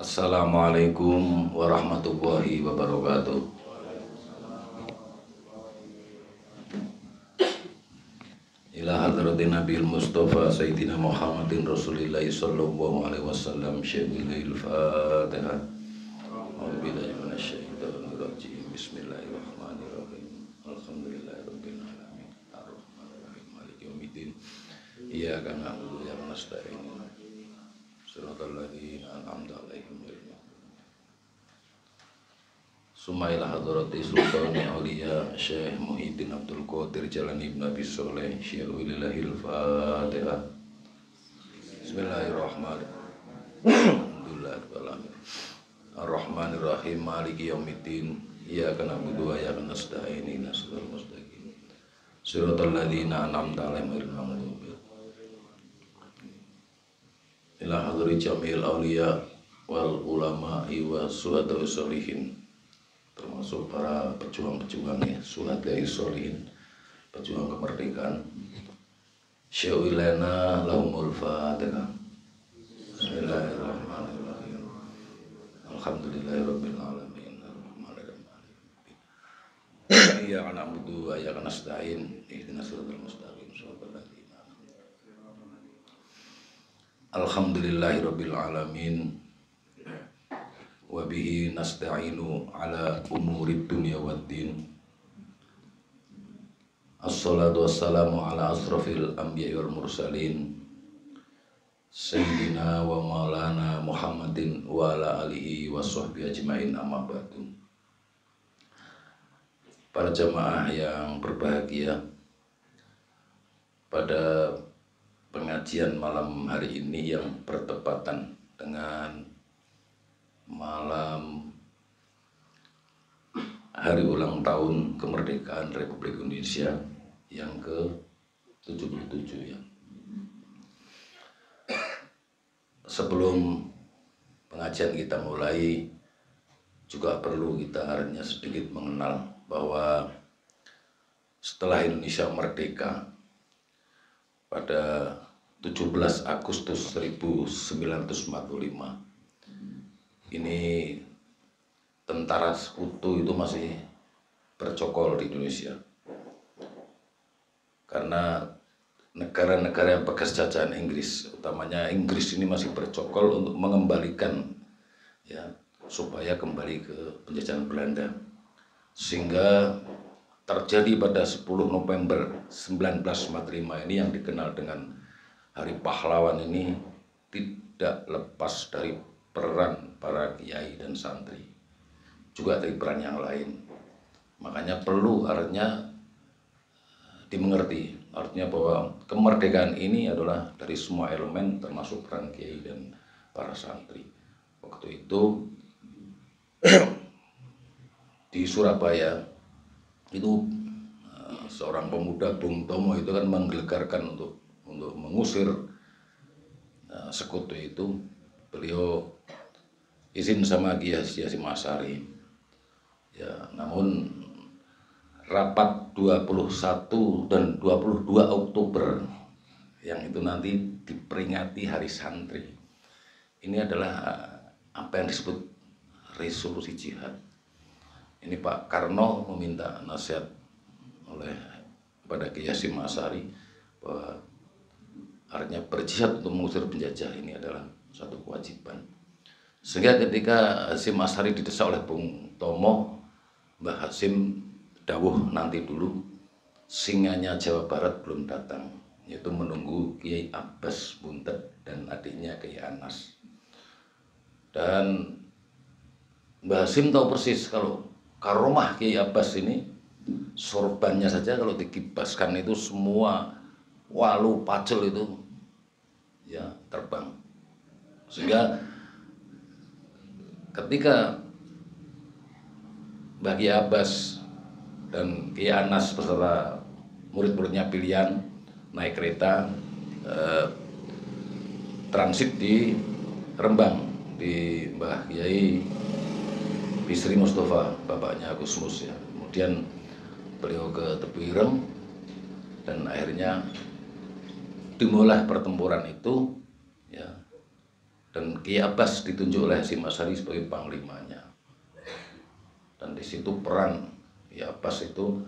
Assalamualaikum warahmatullahi wabarakatuh. Ila hadratin Nabil Mustafa Sayyidina Muhammadin Rasulillahi sallallahu alaihi wasallam. Syabiqil Fatihah. A'udzubillahi minasyaitonir rajim. Bismillahirrahmanirrahim. Alhamdulillahirabbil alamin. Arrahmanirrahim. Maliki yaumiddin. Iyyaka na'budu wa iyyaka nasta'in. Shiratal ladzina an'amta 'alaihim Sumaila hadrati sultani auliya Syekh Muhyiddin Abdul Qadir Jalani Ibn Abi Sholeh Syai'ulillahil Fatihah. Bismillahirrahmanirrahim. Alhamdulillahirrahmanirrahim. Ar-Rahmanirrahim. Maliki yaumiddin. Iyyaka na'budu wa iyyaka nasta'in. Ihdinas siratal mustaqim. Shiratal ladzina an'amta 'alaihim ghairil maghdubi 'alaihim. Ila hadri jamil auliya wal ulama'i wa suhada sholihin, termasuk para pejuang-pejuang ya, suhada sholihin, pejuang kemerdekaan. Syai'ulana lahumul fatihah. Bismillahirrahmanirrahim. Alhamdulillahirabbil alamin. Arrahmanirrahim. Iyyaka na'budu wa iyyaka nasta'in. Ihdinas siratal mustaqim. Shiratal ladzina Alhamdulillahirabbil alamin. Wa bihi nasta'inu ala umurid dunya waddin. Assalatu wassalamu ala asrafil anbiya'i wal mursalin Sayyidina wa maulana Muhammadin wa ala alihi wa sahbihi ajma'in, amma ba'du. Para jamaah yang berbahagia, pada pengajian malam hari ini yang bertepatan dengan malam hari ulang tahun kemerdekaan Republik Indonesia yang ke-77 ya. Sebelum pengajian kita mulai, juga perlu kita hanya sedikit mengenal bahwa setelah Indonesia merdeka pada 17 Agustus 1945, ini tentara sekutu itu masih bercokol di Indonesia. Karena negara-negara yang bekas jajahan Inggris, utamanya Inggris, ini masih bercokol untuk mengembalikan ya, supaya kembali ke penjajahan Belanda. Sehingga terjadi pada 10 November 1945 ini yang dikenal dengan Hari Pahlawan ini tidak lepas dari peran para kiai dan santri, juga dari peran yang lain. Makanya perlu artinya dimengerti, artinya bahwa kemerdekaan ini adalah dari semua elemen, termasuk peran kiai dan para santri. Waktu itu di Surabaya itu seorang pemuda, Bung Tomo, itu kan menggelegarkan untuk mengusir sekutu itu. Beliau izin sama Kiai Hasyim Asy'ari ya, namun rapat 21 dan 22 Oktober yang itu nanti diperingati Hari Santri, ini adalah apa yang disebut resolusi jihad. Ini Pak Karno meminta nasihat kepada Kiai Hasyim Asy'ari bahwa artinya berjihad untuk mengusir penjajah ini adalah suatu kewajiban. Sehingga ketika Hasyim Asy'ari didesak oleh Bung Tomo, Mbah Hasyim dawuh nanti dulu, singanya Jawa Barat belum datang, yaitu menunggu Kiai Abbas Buntet dan adiknya Kiai Anas. Dan Mbah Hasyim tahu persis kalau karomah Kiai Abbas ini, sorbannya saja kalau dikibaskan itu semua walu pacul itu ya terbang. Sehingga ketika Mbah Kiai Abbas dan Kiai Anas beserta murid-muridnya pilihan naik kereta transit di Rembang, di Mbah Kiai Bisri Mustafa, bapaknya Gus Mus ya. Kemudian beliau ke Tebu Ireng dan akhirnya dimulai pertempuran itu ya. dan Kiai Abbas ditunjuk oleh Hasyim Asy'ari sebagai panglimanya. Dan di situ peran Kiai Abbas itu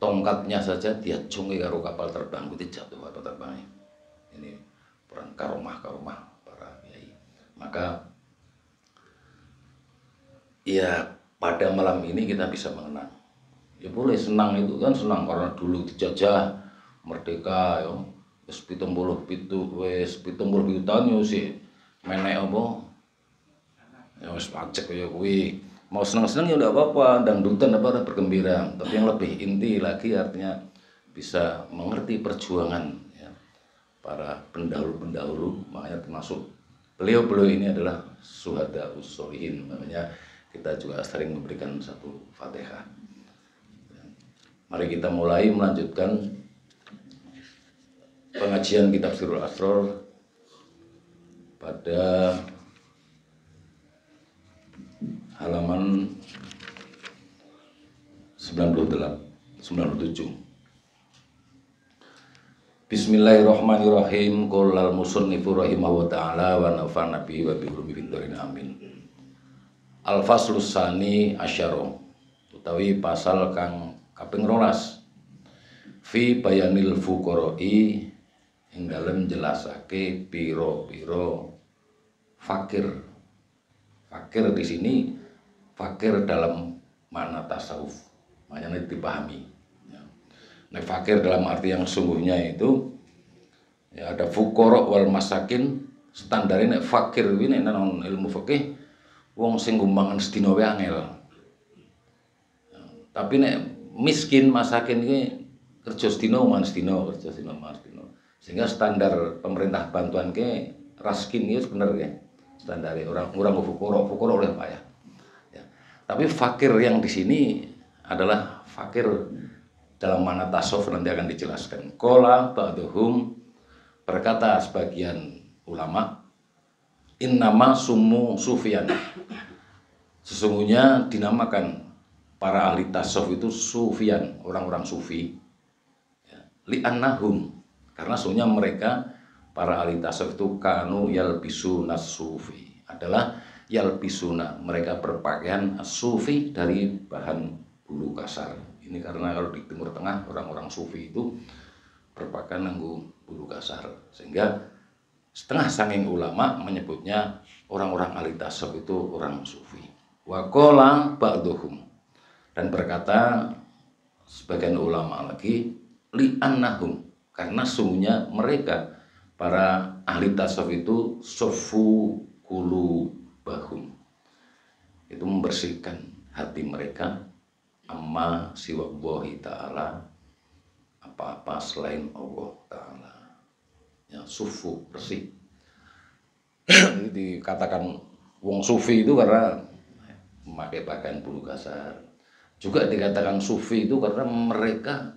tongkatnya saja diacungi karo kapal terbang itu jatuh kapal terbangnya. Ini peran karomah para kiai. Maka ya pada malam ini kita bisa mengenang. Ya boleh senang, itu kan senang karena dulu dijajah merdeka yo. Wis 77 tahun yo sih menek apa? Ya wis pacek kaya kuwi. Mau senang-senang ya udah apa-apa, dangdutan apa bergembira. Tapi yang lebih inti lagi artinya bisa mengerti perjuangan ya, para pendahulu-pendahulu, makanya termasuk beliau-beliau ini adalah syuhada usholihin. Makanya kita juga sering memberikan satu Fatihah. Mari kita mulai melanjutkan pengajian kitab Sirrul Asrar pada halaman 97. Bismillahirrahmanirrahim. Qolal musannifu rahimahullah ta'ala wa nafa'na bihi wa bi ulumi fid dharain amin. Al-faslus tsani asyara, utawi pasal kang kaping 12, fi bayanil fuqara'i, ing dalem jelasake pira-pira fakir. Fakir di sini fakir dalam makna tasawuf, maknanya dipahami. Nah, fakir dalam arti yang sungguhnya itu ya ada fuqara wal masakin. Standarnya nek fakir kuwi nek nang ilmu fikih wong sing gumbangan sedina wae angel. Tapi nek miskin masakin iki kerja sedina mangan sedina, kerja sedina mangan sedina. Sehingga standar pemerintah bantuan ke raskin itu bener ya. Standarnya orang fuqara oleh payah. Ya. Tapi fakir yang di sini adalah fakir dalam mana tasawuf, nanti akan dijelaskan. Qala ba'duhum, berkata sebagian ulama, innama sumu sufiyan, sesungguhnya dinamakan para ahli tasawuf itu sufiyan, orang-orang sufi ya. Li'annahum, karena sesungguhnya mereka para ahli tasawuf itu kanu yalbisuna sufi, adalah yalbisuna, mereka berpakaian sufi dari bahan bulu kasar. Ini karena kalau di Timur Tengah orang-orang sufi itu berpakaian nganggo bulu kasar, sehingga setengah sanging ulama menyebutnya orang-orang ahli tasawuf itu orang sufi. Wa qala ba'duhum, dan berkata sebagian ulama lagi, li'annahum, karena sungguhnya mereka para ahli tasawuf itu sofu qulubahum, itu membersihkan hati mereka amma siwallahi ta'ala, apa-apa selain Allah ta'ala ya, sufu, bersih. Ini dikatakan wong sufi itu karena memakai pakaian bulu kasar. Juga dikatakan sufi itu karena mereka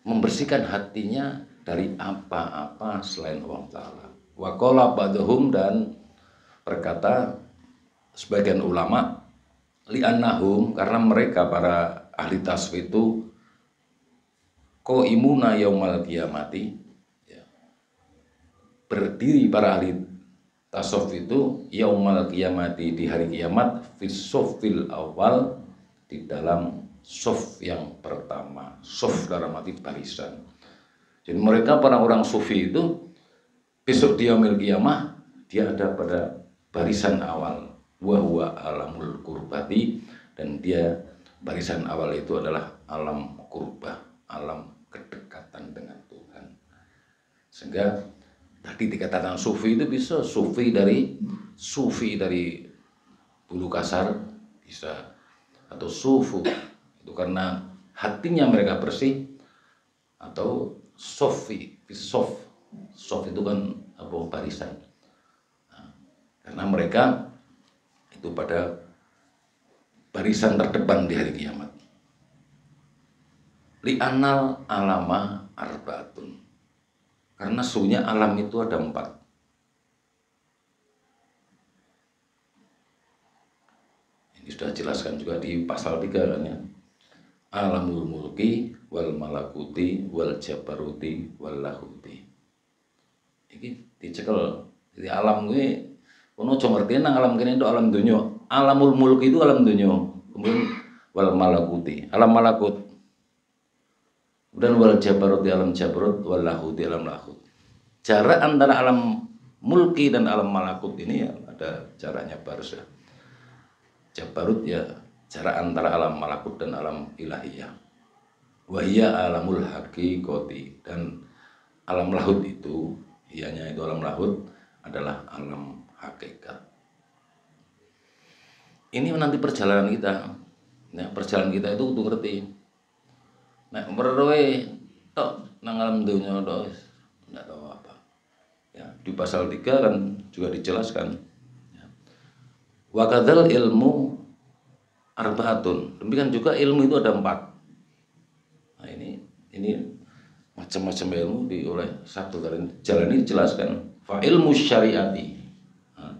membersihkan hatinya dari apa-apa selain Allah ta'ala. Wa qala ba'duhum, dan berkata sebagian ulama, li'annahum, karena mereka para ahli tasawuf itu qaimuna yaumal qiyamati ya, berdiri para ahli tasawuf itu yaumal qiyamati, di hari kiamat, fis-soffil awal, di dalam sof yang pertama. Sof dalam arti barisan. Jadi mereka para orang sufi itu besok di yaumil qiyamah dia ada pada barisan awal, wa huwa alamul qurbati, dan dia barisan awal itu adalah alam kurbah, alam kedekatan dengan Tuhan. Sehingga tadi dikatakan sufi itu bisa sufi dari bulu kasar bisa, atau sufu itu karena hatinya mereka bersih, atau sofi, sof itu kan apa, barisan. Nah, karena mereka itu pada barisan terdepan di hari kiamat. Li'anal alama arbaatun, karena sungguhnya alam itu ada 4. Ini sudah jelaskan juga di pasal 3 kan ya. Alamul mulki wal malakuti wal jabaruti wal lahuti. Ini dicekel. Jadi alam ini Kono aja ngerti nang alam kene itu alam dunya. Alamul mulk itu alam dunya. Kemudian wal malakuti, alam malakut. Dan wal jabarut di alam jabarut, wal lahut di alam lahut. Jarak antara alam mulki dan alam malakut ini ya ada jaraknya baris ya. Jabarut ya jarak antara alam malakut dan alam ilahiyah. Wahia alamul haqiqati, dan alam lahut itu, ianya itu alam lahut adalah alam hakikat. Ini nanti perjalanan kita. Nah, perjalanan kita itu kudu ngerti. Nah, merewe tok nang alam dunya tok enggak tahu apa. Ya, di pasal 3 kan juga dijelaskan. Ya. Wa kadzal ilmu arbaatun. Demikian juga ilmu itu ada 4. Nah, ini macam-macam ilmu oleh satu jalan ini dijelaskan. Fa ilmu syariati. Nah,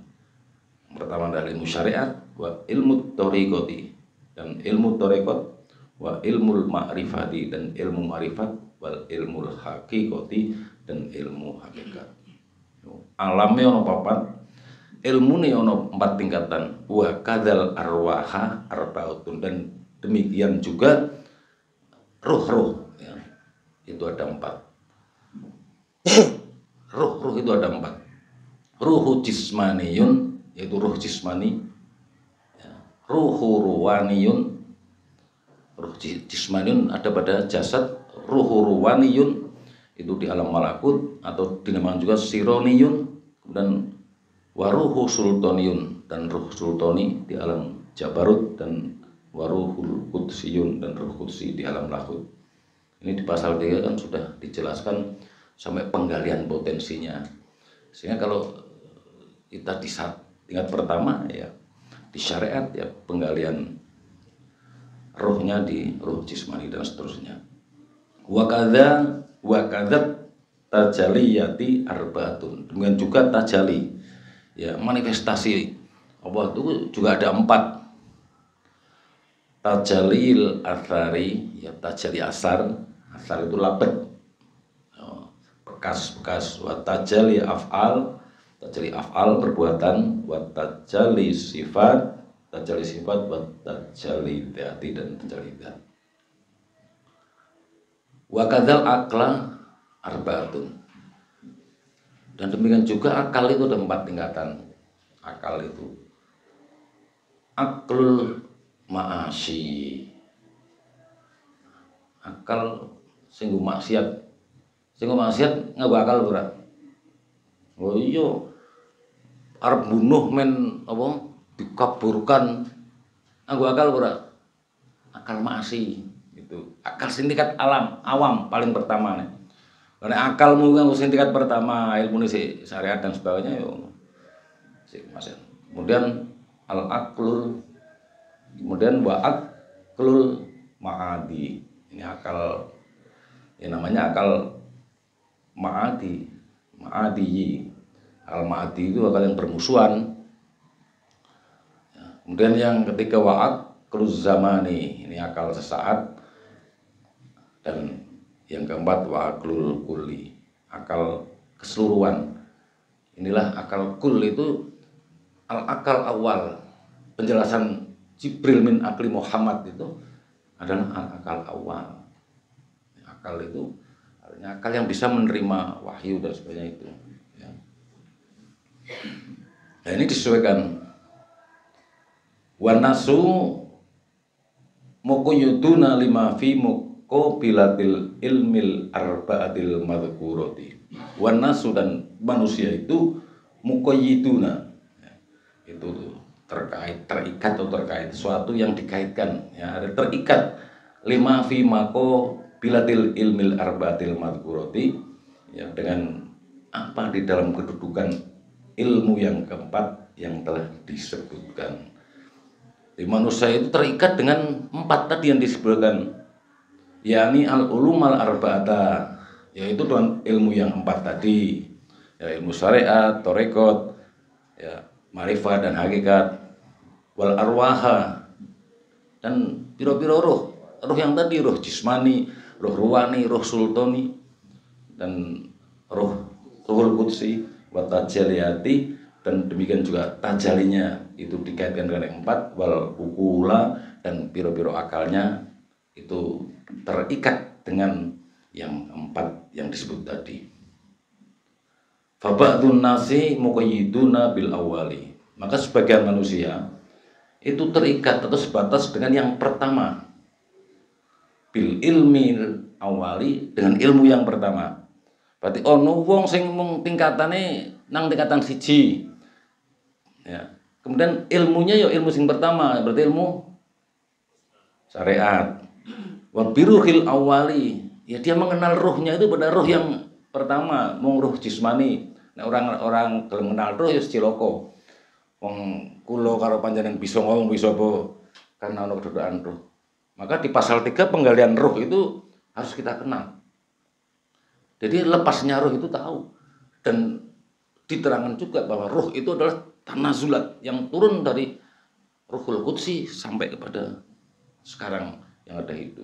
pertama adalah ilmu syariat, wa ilmu thariqati, dan ilmu thariqat, wa ilmu ma'rifati, dan ilmu ma'rifat, wal ilmu haqiqati, dan ilmu hakikat. Alamnya ono 4, ilmu nih ono 4 tingkatan. Wa kadzal arwaha arbaatun, dan demikian juga ruh-ruh ya, itu ada 4. Ruh itu ada 4. Ruhu jismaniyun, yaitu ruh jismani ya. Ruhu ruwaniyun, ruh jismaniyun ada pada jasad. Ruhu ruwaniyun itu di alam malakut atau dinamakan juga sironiyun. Dan waruhu sultaniyun, dan ruh sultani di alam jabarut. Dan waruhul qudsiyun, dan ruh qudsi di alam lahut. Ini di pasal 3 kan sudah dijelaskan sampai penggalian potensinya. Sehingga kalau kita di tingkat pertama ya di syariat ya penggalian rohnya di ruh jismani dan seterusnya. Wa kadzat tajaliyati arbaatun. Demikian juga tajali ya, manifestasi Allah itu juga ada 4. Tajalil athari ya, tajali asar itu labet, bekas-bekas. Wa tajali af'al perbuatan. Wa tajali sifat wa tajali dzati, dan tajali dzat. Wa kadzal aqla arbaatun, dan demikian juga akal itu ada 4 tingkatan. Akal itu aklul ma'asyi, akal singgung maksiat nggak bakal berat. Oh iya, arep bunuh men apa dikaburkan nganggo akal berat. Akal maksi itu akal sindikat awam paling pertama nih. Karena akalmu nganggo sindikat pertama, ilmu ini syariat dan sebagainya yo sik Mas. Kemudian al aqlul, kemudian wa aqlul ma'adi. Ini akal yang namanya akal ma'adi. Al ma'adi itu akal yang bermusuhan. Ya, kemudian yang ketiga wa aqluz zamani, ini akal sesaat. Dan yang keempat wa aqlul kulli, akal keseluruhan. Inilah akal kul itu akal awal. Penjelasan Jibril min akli Muhammad itu adalah akal awal. Akal itu artinya akal yang bisa menerima wahyu dan sebagainya itu ya. Nah ini disesuaikan. Wan nasu muqayyaduna lima fi muqabilatil ilmil arba'atil madhkurati. Wan nasu, dan manusia itu muqayyiduna ya, itu terikat atau terkait sesuatu yang dikaitkan ya, ada terikat lima fi bilatil ilmil arba'atil madhkurati ya, dengan apa di dalam kedudukan ilmu yang keempat yang telah disebutkan. Di manusia itu terikat dengan 4 tadi yang disebutkan, yakni al-ulum al-arba'ata, yaitu dengan ilmu yang 4 tadi ya, ilmu syariat, thariqat ya, ma'rifat dan hakikat, wal arwaha, dan piro-piro roh yang tadi, roh jismani, roh ruwani, roh sultani, dan rohul qudsi, wa tajaliyati, dan demikian juga tajalinya itu dikaitkan dengan yang 4, wal ukula, dan piro-piro akalnya itu terikat dengan yang 4 yang disebut tadi. Faba'dun nasi muqayyiduna bil awali. Maka sebagian manusia itu terikat atau sebatas dengan yang pertama. Bil ilmi awali, dengan ilmu yang pertama. Berarti ono wong sing mung tingkatane nang tingkatan siji. Ya. Kemudian ilmunya ya ilmu sing pertama, berarti ilmu syariat. Wa biruhil awali, ya dia mengenal ruhnya itu pada ruh yang pertama, mung ruh jismani. Nah, orang kalau mengenal ruh ya ciloko. Wong kula karo panjenengan bisa ngomong bisa apa karena ana kedadaan ruh. Maka di pasal 3 penggalian ruh itu harus kita kenal. Jadi lepasnya ruh itu tahu, dan diterangkan juga bahwa ruh itu adalah tanazulat yang turun dari Ruhul Qudsi sampai kepada sekarang yang ada itu,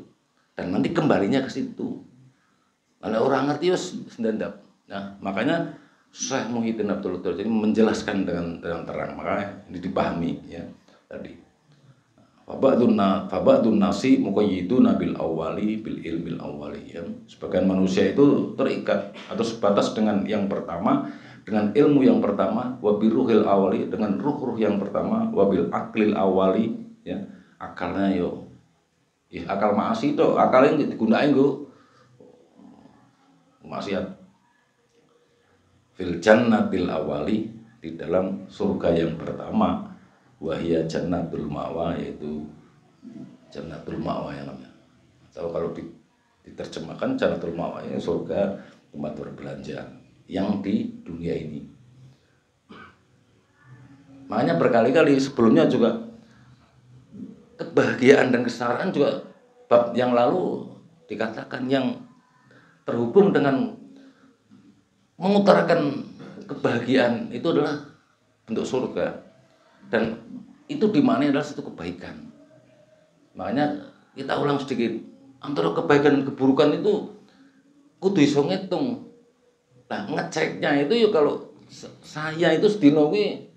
dan nanti kembalinya ke situ. Kalau orang ngerti wis ndandap. Nah, makanya Syekh Muhyiddin Abdul Qadir jadi menjelaskan dengan terang, makanya ini dipahami ya tadi. Faba'dun nasi muqayyiduna bil awali bil ilmil awali, ya. Sebagian manusia itu terikat atau sebatas dengan yang pertama, dengan ilmu yang pertama, wabiruhil awali, dengan ruh-ruh yang pertama, wabil aklil awali, ya. Akalnya yo akal maasi itu, akalnya digunain go maksiat. Fil jannatil awali, di dalam surga yang pertama, wahia jannatul ma'wa, yaitu jannatul ma'wa yang namanya. Atau kalau diterjemahkan jannatul ma'wa, ya surga tempat berbelanja yang di dunia ini. Makanya berkali-kali sebelumnya juga kebahagiaan dan kesetaraan juga bab yang lalu dikatakan yang terhubung dengan mengutarakan kebahagiaan itu adalah bentuk surga, dan itu dimaknai adalah satu kebaikan. Makanya kita ulang sedikit, antara kebaikan dan keburukan itu kudu iso ngitung. Nah, ngeceknya itu yuk, kalau saya itu sedino kuwi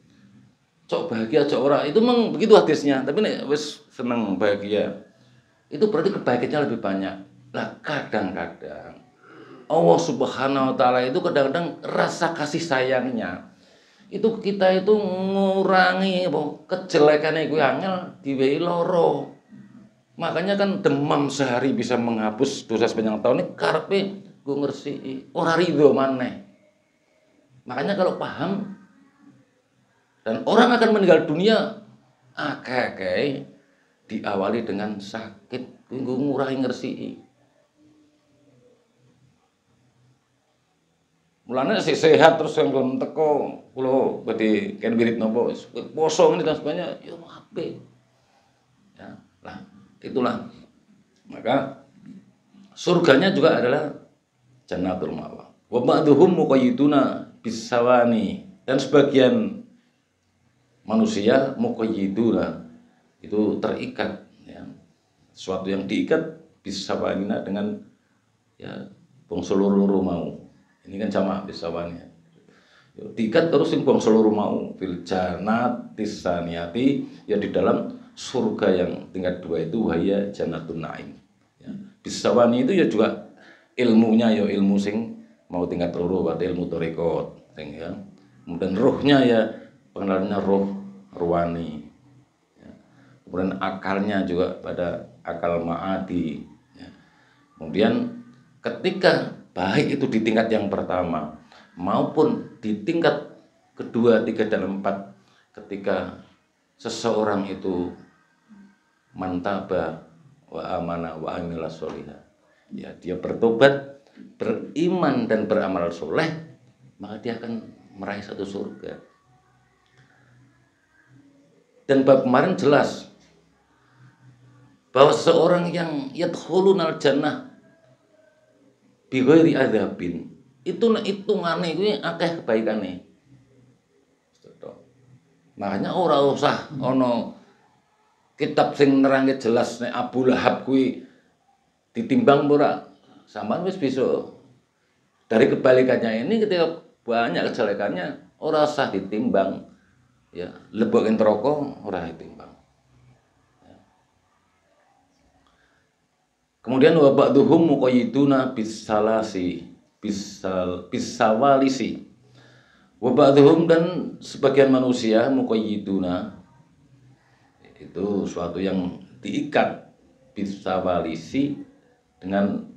cok bahagia cok ora, itu memang begitu hadisnya. Tapi nek wis seneng bahagia, itu berarti kebaikannya lebih banyak. Lah kadang-kadang Allah Subhanahu wa taala itu kadang-kadang rasa kasih sayangnya itu kita itu ngurangi kejelekannya kuwi angel diwehi loro. Makanya kan demam sehari bisa menghapus dosa sepanjang tahun, ini karepe gue ngersiki ora ridho maneh. Makanya kalau paham, dan orang akan meninggal dunia akeh diawali dengan sakit, gue ngurangi ngersiki. Mulane sih sehat terus yang kon teko kula badhe ken wirid napa poso ngene dan sebagainya ya apik. Ya, lah itulah. Maka surganya juga adalah jannatul ma'wa. Wa ba'dhum muqayyiduna bisawani, dan sebagian manusia muqayyiduna itu terikat, ya. Sesuatu yang diikat bisawanina dengan ya bangsa loro mau. Ini kan sama bisawannya. Diikat terus yang bangsa loro mau fil jannatis saniyati, ya di dalam surga yang tingkat 2 itu wahya jannatun naim. Ya. Bisawani itu ya juga ilmunya ya ilmu sing mau tingkat loro, berarti ilmu tarekat sing ya. Kemudian ruhnya ya pengenalannya roh ruwani. Ya. Kemudian akalnya juga pada akal ma'adi. Ya. Kemudian ketika baik itu di tingkat yang pertama maupun di tingkat kedua, 3 dan 4, ketika seseorang itu mantaba wa amana wa amila sholihah, ya dia bertobat, beriman dan beramal soleh, maka dia akan meraih satu surga. Dan bab kemarin jelas bahwa seseorang yang yadkhulunal jannah bi ghairi adzabin, itu hitungane kuwi akeh kebaikane. Makanya ora usah ana kitab sing nerangke jelas nek Abu Lahab kuwi ditimbang ora, sampean wis bisa. Dari kebalikannya ini ketika banyak kejelekannya ora usah ditimbang. Ya, leboke neraka ora ditimbang. Kemudian wa ba'duhum muqayyiduna bisawalisi. Wa ba'duhum, dan sebagian manusia muqayyiduna itu suatu yang diikat bisawalisi dengan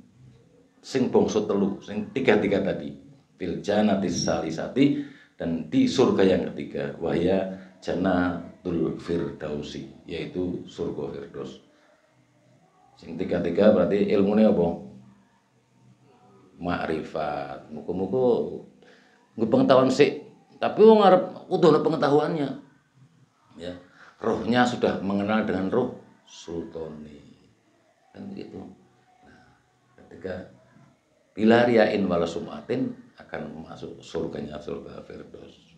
sing bangsa telu, sing tiga tadi. Fil jannatis salisati, dan di surga yang ketiga, wahya jannatul firdausi, yaitu surga firdaus. Sing tiga berarti ilmunya apa? Makrifat. Muga-muga nggih pengetahuan sik, tapi wong arep kudu ana pengetahuannya. Ya, rohnya sudah mengenal dengan roh sultani. Kan begitu. Nah, ketika bila riyain wala sumatin akan masuk surganya surga firdaus.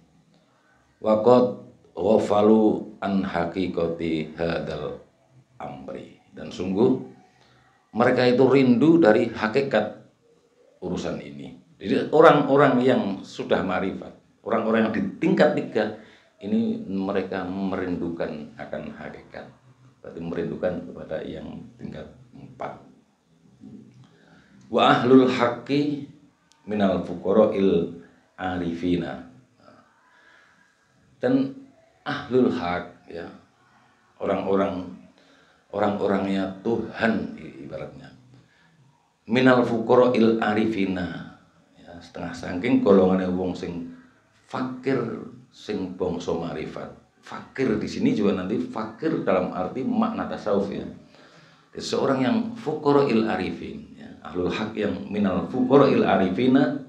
Waqad ghafalu an haqiqati hadal amri, dan sungguh mereka itu rindu dari hakikat urusan ini. Jadi orang-orang yang sudah marifat, orang-orang yang di tingkat 3 ini mereka merindukan akan hakikat, berarti merindukan kepada yang tingkat 4. Wa ahlul haqqi minal fuqara'il arifina, dan ahlul haq, ya, orang-orangnya Tuhan ibaratnya, minal fuqara'il arifina, ya, setengah saking golongane wong sing fakir, sing bangsa marifat. Fakir di sini juga nanti fakir dalam arti makna tasawuf, ya. Seorang yang fuqara'il arifin, ya, ahlul haq yang minal fuqara'il arifina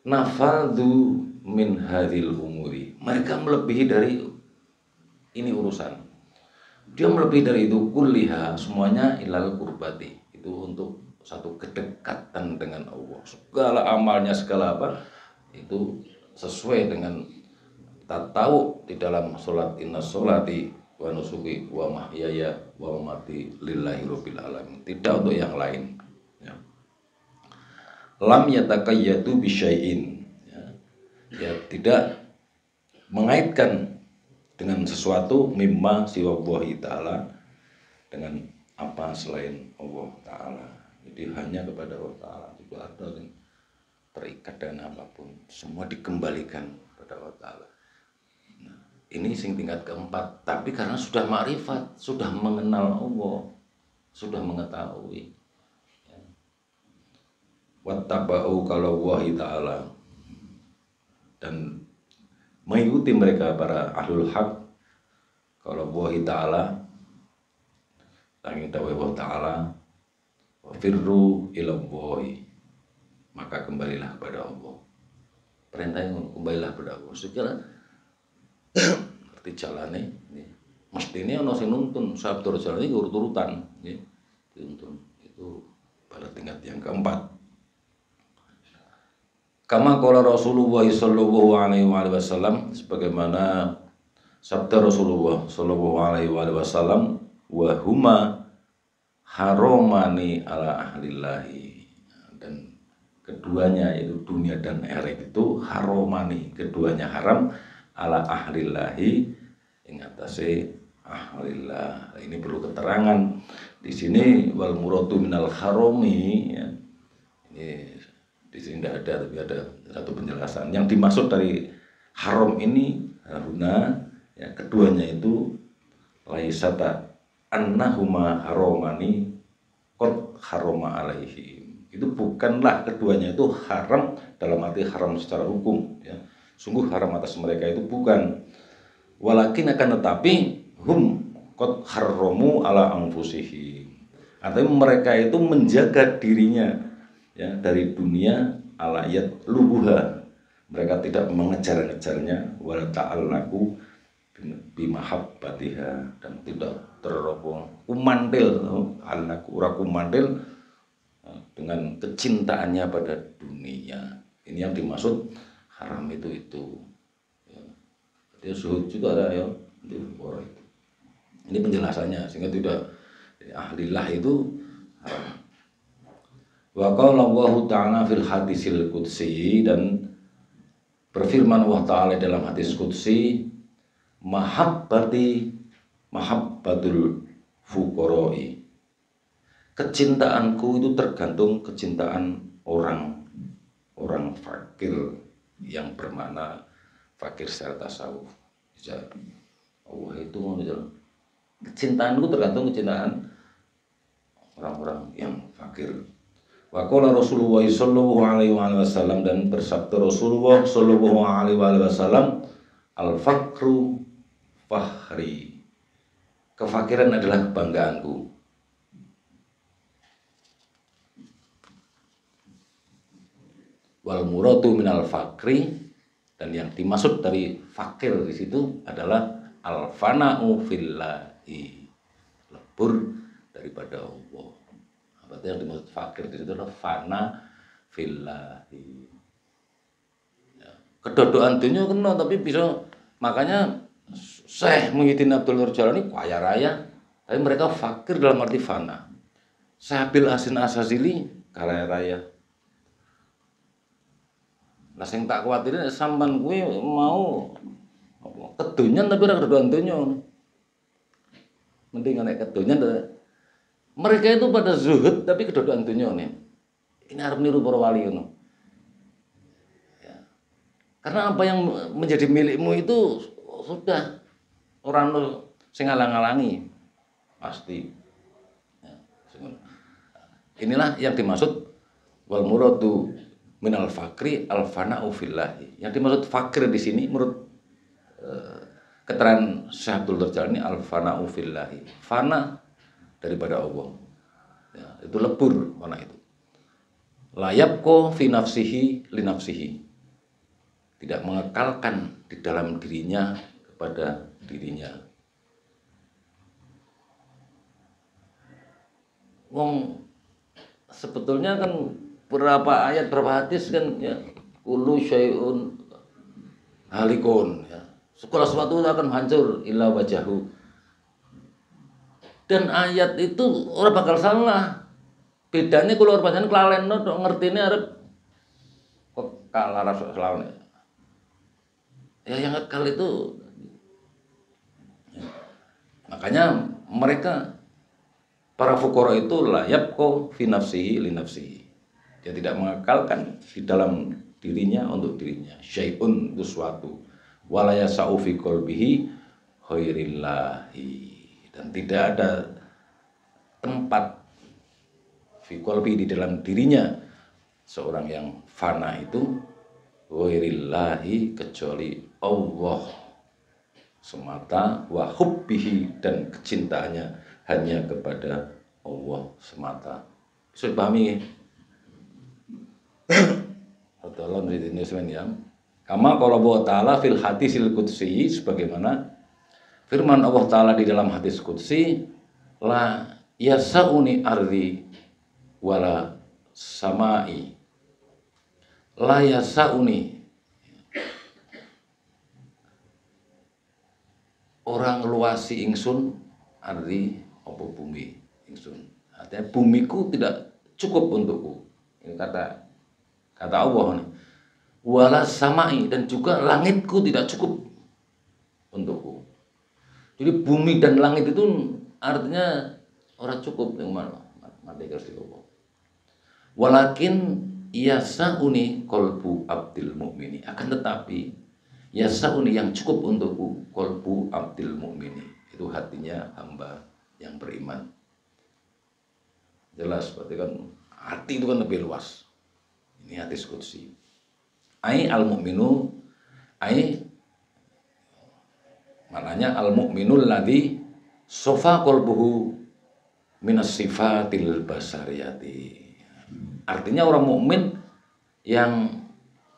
nafadu min hadhil umuri, mereka melebihi dari ini urusan. Dia melebihi dari itu kulliha, semuanya ilal qurbati, itu untuk satu kedekatan dengan Allah. Segala amalnya, segala apa itu sesuai dengan tak tahu di dalam sholat, inna sholati wa nusuki wa mahyaya wa mamati lillahi rabbil alamin, tidak untuk yang lain, ya. Lam yataqayyadu bisyai'in, ya, tidak mengaitkan dengan sesuatu mimma siwallahi ta'ala, dengan apa selain Allah ta'ala. Jadi hanya kepada Allah ta'ala, tidak ada yang terikat dengan apapun, semua dikembalikan kepada Allah ta'ala. Nah, ini sing tingkat keempat, tapi karena sudah ma'rifat, sudah mengenal Allah, sudah mengetahui, ya. Wattaba'u kalau wahi ta'ala, dan mengikuti mereka para ahlul haq kalau wahi ta'ala, langit dawai wa ta'ala, wa firru ila wahi, maka kembalilah kepada Allah. Perintahnya kembalilah kepada Allah. Segala seperti jalannya, mesti ini ono sing nuntun, sabda jalan ini urut-urutan, ya. Dituntun itu pada tingkat yang keempat. Kama qala Rasulullah sallallahu alaihi wasallam, sebagaimana sabda Rasulullah sallallahu alaihi wasallam, wa huma haramani ala ahlillahi, dan keduanya yaitu dunia dan akhirat itu haramani, keduanya haram, ala ahlillahi, ing atase ahlillah. Ini perlu keterangan di sini, wal muradu minal harami, ya. Ini di sini tidak ada, tapi ada satu penjelasan. Yang dimaksud dari haram ini haruna, ya, keduanya itu laisata annahuma haramani qad harama alaihi. Itu bukanlah keduanya itu haram dalam arti haram secara hukum, ya. Sungguh haram atas mereka itu bukan. Walakin akan tetapi hum qad haramu ala anfusihim. Artinya mereka itu menjaga dirinya, ya, dari dunia, alayat lubuha, mereka tidak mengejar-ngejarnya, wala ta'allaku bimahabbatiha, dan tidak terobong kumandil, alaku ura kumandil dengan kecintaannya pada dunia. Ini yang dimaksud haram itu, ya. Dia zuhud juga ada, ya, di orang itu. Ini penjelasannya sehingga tidak ahlillah itu haram. Wa qala Allah ta'ala fil hadisil qudsi, dan Berfirman Allah Ta'ala dalam hadis qudsi, mahabbatul fuqara'i. Kecintaanku itu tergantung kecintaan orang fakir, yang bermakna fakir secara tasawuf. Allah itu kecintaanku tergantung kecintaan orang-orang yang fakir. Wa qala Rasulullah sallallahu alaihi wasallam, dan bersabda Rasulullah sallallahu alaihi wasallam, al-faqru fakhri. Kefakiran adalah kebanggaanku. Wal muradu minal fakri, dan yang dimaksud dari fakir di situ adalah al fana'u fillahi, lebur daripada Allah. Berarti yang dimaksud fakir di situ adalah fana fillahi. Ya, kedodokan dunia kena, tapi bisa, makanya Syekh Muhyiddin Abdul Nur Jalani kaya raya, tapi mereka fakir dalam arti fana. Syekh Abil Hasan Asazili kaya raya. Lah sing tak kuwatirin sampean kuwi mau apa kedonyan tapi ora kedodokan donya. Mending nek kedonyan. Mereka itu pada zuhud tapi kedodokan donya nih. Ini arep niru para wali ngono. Ya. Karena apa yang menjadi milikmu itu sudah orang sing ngalang-alangi pasti. Ya. Inilah yang dimaksud wal muradu minal fakri al fana'u fillahi. Yang dimaksud fakir di sini menurut keterangan Syekh Abdul Jalani al fana'u fillahi. Fana daripada Allah. Ya, itu lebur mana itu. Layabko fi nafsihi li nafsihi. Tidak mengekalkan di dalam dirinya kepada dirinya. Wong sebetulnya kan berapa ayat, berapa hadis kan ya, kullu syai'un halikun ya. Segala sesuatu akan hancur illa wajahu. Dan ayat itu orang bakal salah. Bedanya kalau orang pancen kelaleno tok ngertine arep kok kalah rasa selawan. Ya yang kekal itu ya. Makanya mereka para fuqara itu layab ko fi nafsihi li nafsihi. Dia tidak mengekalkan di dalam dirinya untuk dirinya. Syai'un itu suatu. Wala yasa'u fi qalbihi khairillahi. Dan tidak ada tempat fi qalbi di dalam dirinya seorang yang fana itu khairillahi kecuali Allah semata, wa hubbihi dan kecintaannya hanya kepada Allah semata. Bisa dipahami? Tolong di sini ya. Kama qala Allah Ta'ala fil hadisil qudsi, sebagaimana firman Allah Ta'ala di dalam hadis qudsi, la yasauni ardi wala samai. La yasauni, orang luasi ingsun ardi apa bumi ingsun. Artinya bumiku tidak cukup untukku. Ini kata Allah nih. Wala samai, dan juga langitku tidak cukup untukku. Jadi bumi dan langit itu artinya orang cukup yang mana mati harus dikobok. Walakin yasauni qalbu abdil mu'mini, akan tetapi yasauni yang cukup untukku qalbu abdil mu'mini, itu hatinya hamba yang beriman. Jelas berarti kan hati itu kan lebih luas. Ini hadis qudsi. Ai al-mu'minu, ai maknanya al-mu'minul ladzi sofa qalbuhu minas sifatil basariyati. Artinya orang mukmin yang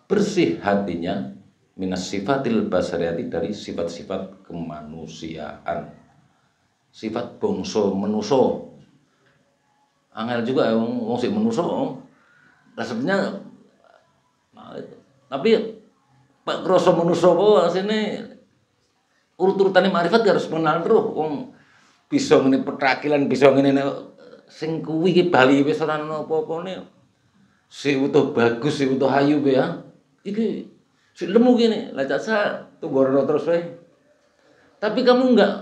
bersih hatinya minas sifatil basariyati, dari sifat-sifat kemanusiaan. Sifat bangsa manusa. Angel juga wong sing manusa. Lah sebenarnya tapi Pak Kroso manusa apa asine urut-urutane makrifat harus mengenal roh. Wong bisa ngene petrakilan, bisa ngene sing kuwi iki bali wis ora ono apa-apane. Si utuh bagus, si utuh ayu ya. Iki Si lemu gini, lah caca tunggorono terus wae. Tapi kamu enggak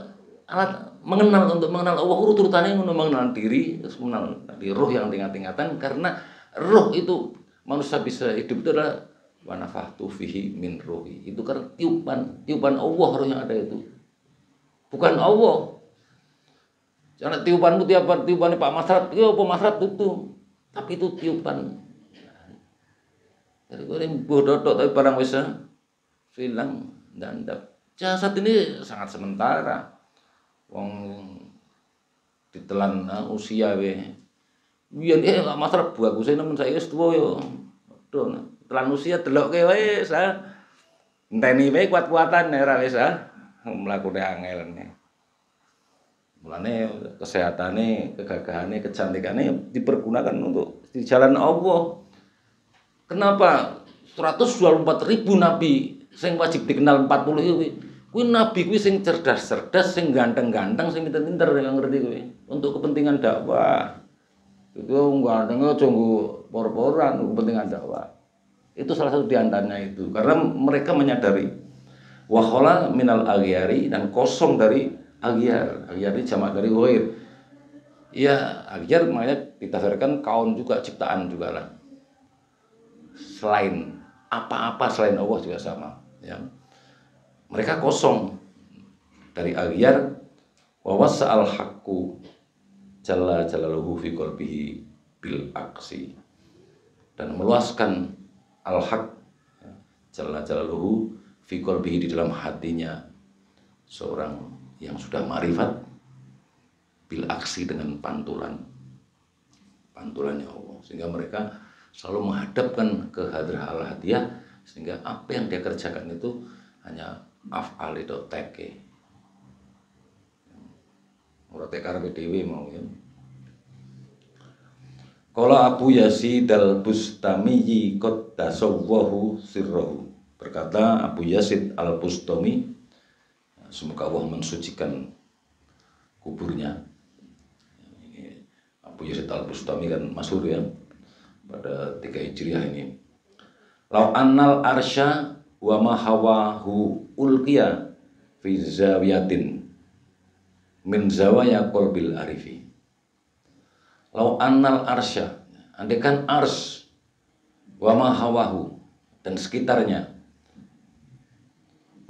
alat mengenal untuk mengenal Allah urut-urutannya untuk mengenal diri, terus mengenal di roh yang tingkat-tingkatan, karena roh itu manusia bisa hidup itu adalah wa nafahtu fihi min ruhi. Itu kan tiupan Allah roh yang ada itu. Bukan Allah. Jangan tiupanmu tiupannya Pak Masrat, iya Pak Masrat itu. Tapi itu tiupan. Jadi gue bodoh tapi barang bisa hilang dan jasad ini sangat sementara. Wong ditelan usia we. Biyen Masrat baguse nemen saya wis tuwa yo. Aduh, telan usia delokke wae sa. Enteni wae kuat-kuatan ora wis mlakune angel. Mulane kesehatane, kegagahannya, kecantikannya dipergunakan untuk di jalan Allah. Kenapa 124.000 nabi sing wajib dikenal 40 kuwi? Kuwi nabi kuwi sing cerdas-cerdas, sing ganteng-ganteng, sing pinter-pinter yang ngerti kuwi untuk kepentingan dakwah. Itu gantengnya aja nggo por-poran kepentingan dakwah. Itu salah satu diantaranya itu. Karena mereka menyadari wakhola minal aghyari dan kosong dari aghyar. Aghyar ini jamak dari ghair. Ya, aghyar maknanya ditafsirkan kaun juga, ciptaan juga lah. Selain apa-apa selain Allah juga sama ya. Mereka kosong dari aghyar wa wasa'al haqqu jalla jalaluhu fi qalbihi bil aksi, dan meluaskan al-haq jalla jalaluhu fi qalbihi di dalam hatinya seorang yang sudah ma'rifat bil aksi dengan pantulannya Allah, sehingga mereka selalu menghadapkan ke hadrah al-hadiyah, sehingga apa yang dia kerjakan itu hanya af'al itu teke ora tekar dhewe mau ya. Qala Abu Yazid al-Bustami qad tasawwahu sirruhu, berkata Abu Yazid al-Bustami, semoga Allah mensucikan kuburnya. Abu Yazid al-Bustami kan masyhur ya pada 3 Hijriah ini. Lau annal arsya wa ma hawahu ulqiya fi zawiyatin min zawaya qalbil arifi. Lau annal arsya, andaikan ars wa ma hawahu dan sekitarnya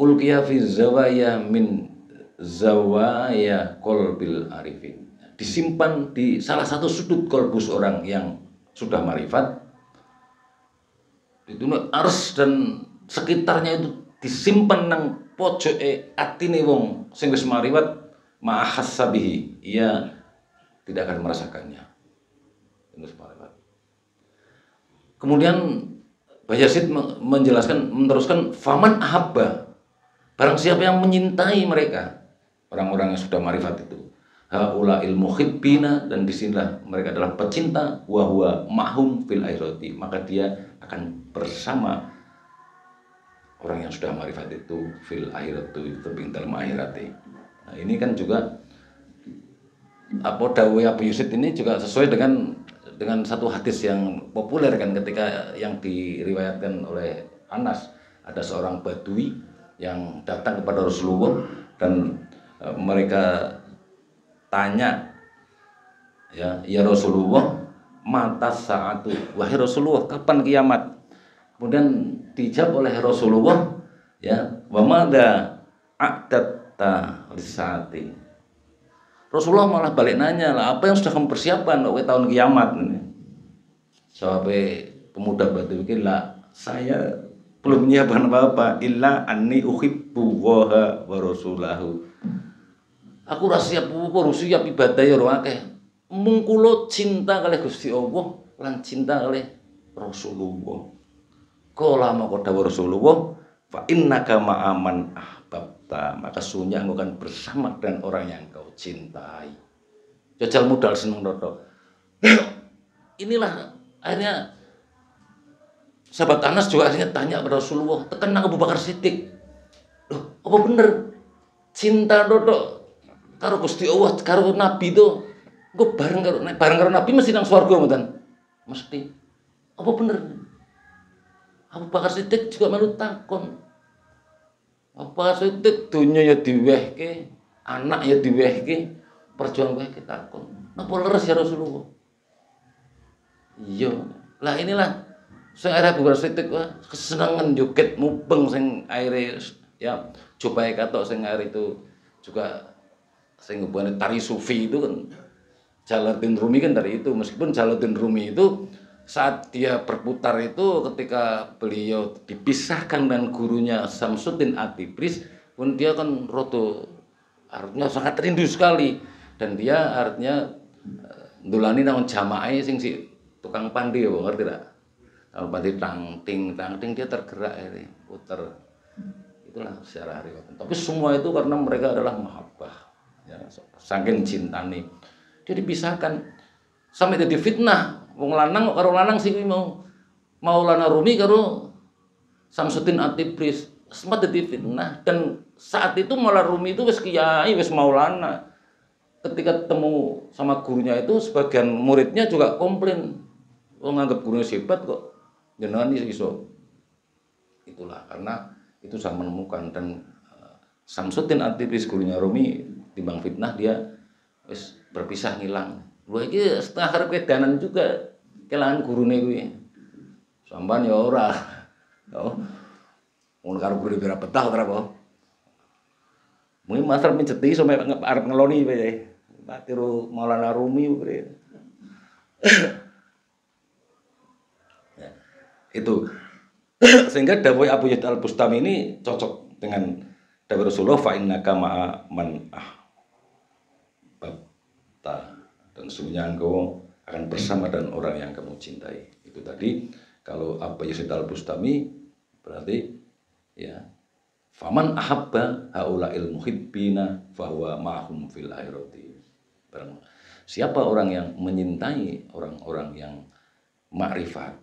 ulqiya fi zawaya min zawaya qalbil arifin, disimpan di salah satu sudut kolbus orang yang sudah marifat, itu ars dan sekitarnya itu disimpan nang pojoke atine wong sing wis marifat ma'ahassabihi, ia tidak akan merasakannya. Kemudian Bayazid menjelaskan, meneruskan, faman ahabba, barang siapa yang menyintai mereka, orang-orang yang sudah marifat itu, haula'il muhibbina, dan disinilah mereka adalah pecinta, wa huwa ma'hum fil akhirati, maka dia akan bersama orang yang sudah marifat itu fil akhirati, itu dalam akhirati. Nah, ini kan juga apa dawuh Abu Yazid ini juga sesuai dengan satu hadis yang populer kan, ketika yang diriwayatkan oleh Anas, ada seorang Badui yang datang kepada Rasulullah dan mereka tanya, ya Rasulullah, mata saatu, wahai Rasulullah, kapan kiamat? Kemudian dijawab oleh Rasulullah, ya, wa madza a'datta lisaati. Rasulullah malah balik nanya, lah apa yang sudah kamu persiapkan untuk tahun kiamat ini? Sampai pemuda Badui pikir, lah saya belum menyiapkan apa-apa, illa anni uhibbu waha wa rasulahu. Aku ora siap siap ibadah ya ora akeh. Mung kula cinta kalih Gusti Allah lan cinta kalih Rasulullah. Kala maka dawuh Rasulullah, fa innaka ma'aman ahbabta, maka sungguhnya engkau akan bersama dengan orang yang kau cintai. Jajal modal seneng dodo. Inilah akhirnya sahabat Anas juga akhirnya tanya kepada Rasulullah, tekan Abu Bakar Siddiq, loh apa bener cinta dodo karo Gusti Allah karo Nabi itu gue bareng karo Nabi mesti nang swarga mboten? Mesti. Apa bener? Abu Bakar Siddiq juga melu takon. Abu Bakar Siddiq dunya ya diwehke, anak ya diwehke, perjuang wehke takon. Napa leres ya Rasulullah? Iya. Lah inilah sing akhire Abu Bakar Siddiq kesenangan joget mubeng sing akhire ya cobae katok sing akhir itu juga sing hubungannya tari sufi itu kan Jalaluddin Rumi kan dari itu, meskipun Jalaluddin Rumi itu saat dia berputar itu ketika beliau dipisahkan dengan gurunya Samsuddin At-Tabris pun dia kan roto artinya sangat rindu sekali dan dia artinya ndolani nang jamaah sing si tukang pandi ya ngerti tak? Kalau pandi tang ting dia tergerak ini putar itulah secara riwayat. Tapi semua itu karena mereka adalah mahabbah ya, saking cintane dia dipisahkan sampai jadi fitnah. Wong lanang karo lanang sing mau Maulana Rumi karo Samsuddin At-Tabris sempat jadi fitnah dan saat itu malah Rumi itu wis kiai wis Maulana. Ketika ketemu sama gurunya itu sebagian muridnya juga komplain. Wong nganggap gurunya hebat kok jenengan iso. Itulah karena itu saya menemukan dan Samsuddin At-Tabris gurunya Rumi timbang fitnah dia wis berpisah ngilang. Wah iki setengah arep kedanan juga kelangan gurune kuwi. Sampeyan ya ora. Oh. Mun karo guru pira betah ora apa. Mungkin master menceti sampe arep ngeloni wae. Pak tiru Maulana Rumi kuwi. Ya, itu. Sehingga dawuh Abu Yazid Al-Bustami ini cocok dengan dawuh Rasulullah fa innaka ma'a man dan sesungguhnya engkau akan bersama dengan orang yang kamu cintai. Itu tadi kalau Abu Yazid Al-Bustami berarti ya faman ahabba haula'il muhibbina fahuwa ma'hum fil akhirati. Siapa orang yang menyintai orang-orang yang makrifat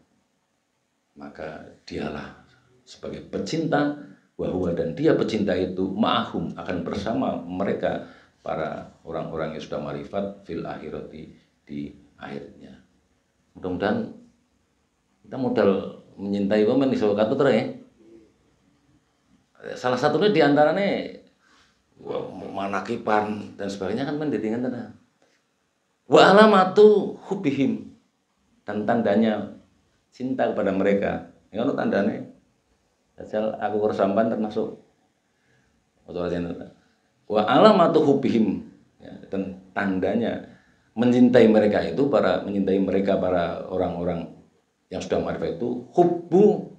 maka dialah sebagai pecinta bahwa dan dia pecinta itu ma'hum akan bersama mereka para orang-orang yang sudah marifat fil akhirati di akhirnya. Mudah-mudahan kita modal menyintai wamen iso katut ya. Salah satunya diantaranya manakipan dan sebagainya kan menditingan tanda. Wa alamatu hubihim dan tandanya cinta kepada mereka. Ini kan tandanya. Asal aku kersampan termasuk wa alamatu hubihim ya, dan tandanya mencintai mereka itu mencintai mereka para orang-orang yang sudah marifat itu hubbu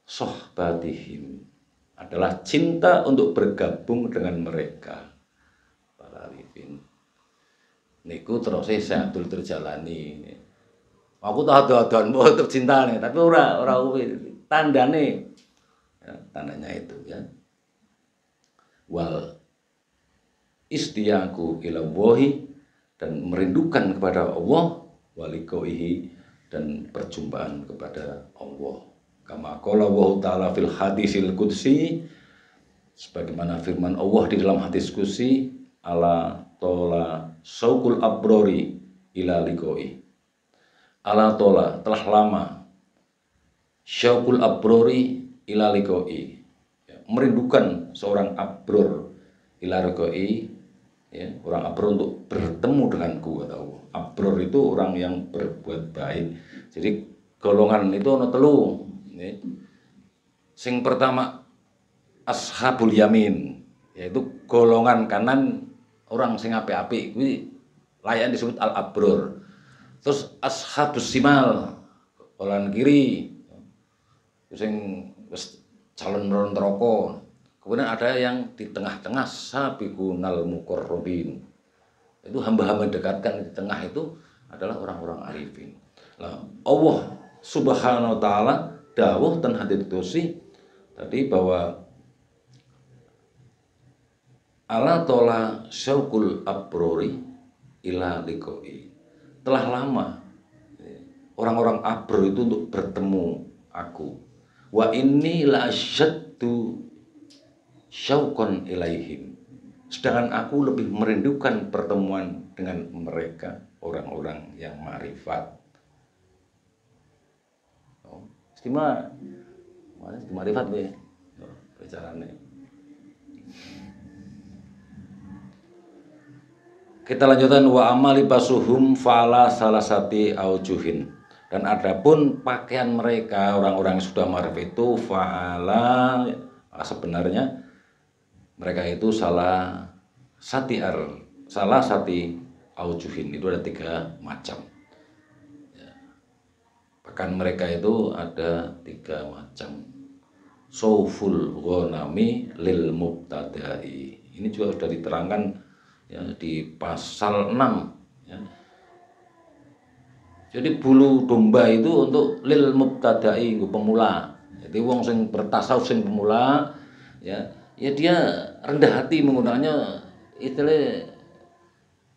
sohbatihim adalah cinta untuk bergabung dengan mereka para arifin. Niku terus saya Abdul terjalani. Aku tak ada untuk cinta nih, tapi ora tandane ya, tandanya itu ya. Wal istiyaku ila wahi dan merindukan kepada Allah walikoihi dan perjumpaan kepada Allah. Kama qala Allah Ta'ala fil hadisil qudsi sebagaimana firman Allah di dalam hadis qudsi ala tola saukul abrori ila likoi. Ala tola telah lama saukul abrori ila likoi ya, merindukan seorang abror ila likoi ya, orang abror untuk bertemu denganku kata Allah. Abror itu orang yang berbuat baik. Jadi golongan itu ono telu ya. Sing pertama ashabul yamin yaitu golongan kanan orang sing apik-apik kuwi layak disebut al abror. Terus ashabus simal golongan kiri sing wis calon neraka. Kemudian ada yang di tengah-tengah sabiqunal muqarrabin. Itu hamba-hamba dekatkan di tengah itu adalah orang-orang arifin. Nah, Allah Subhanahu wa taala dawuh dan hadits qudsi tadi bahwa ala tola syaukul abrori ila liqoi. Telah lama orang-orang abror itu untuk bertemu aku. Wa inni la asyaddu syauqan ilaihim. Sedangkan aku lebih merindukan pertemuan dengan mereka orang-orang yang ma'rifat. Istimewa. Mana marifat be. Bicarane. Kita lanjutkan wa amali basuhum fala salasati aujuhin. Dan adapun pakaian mereka orang-orang yang sudah marif itu fa'ala, sebenarnya mereka itu salah sati aujuhin, itu ada 3 macam ya. Pakaian mereka itu ada 3 macam. Sauful ghanami lil mubtada'i, ini juga sudah diterangkan ya di pasal 6 ya. Jadi bulu domba itu untuk lil mubtada'i, pemula. Jadi wong sing bertasawuf sing pemula ya dia rendah hati menggunakannya, istilah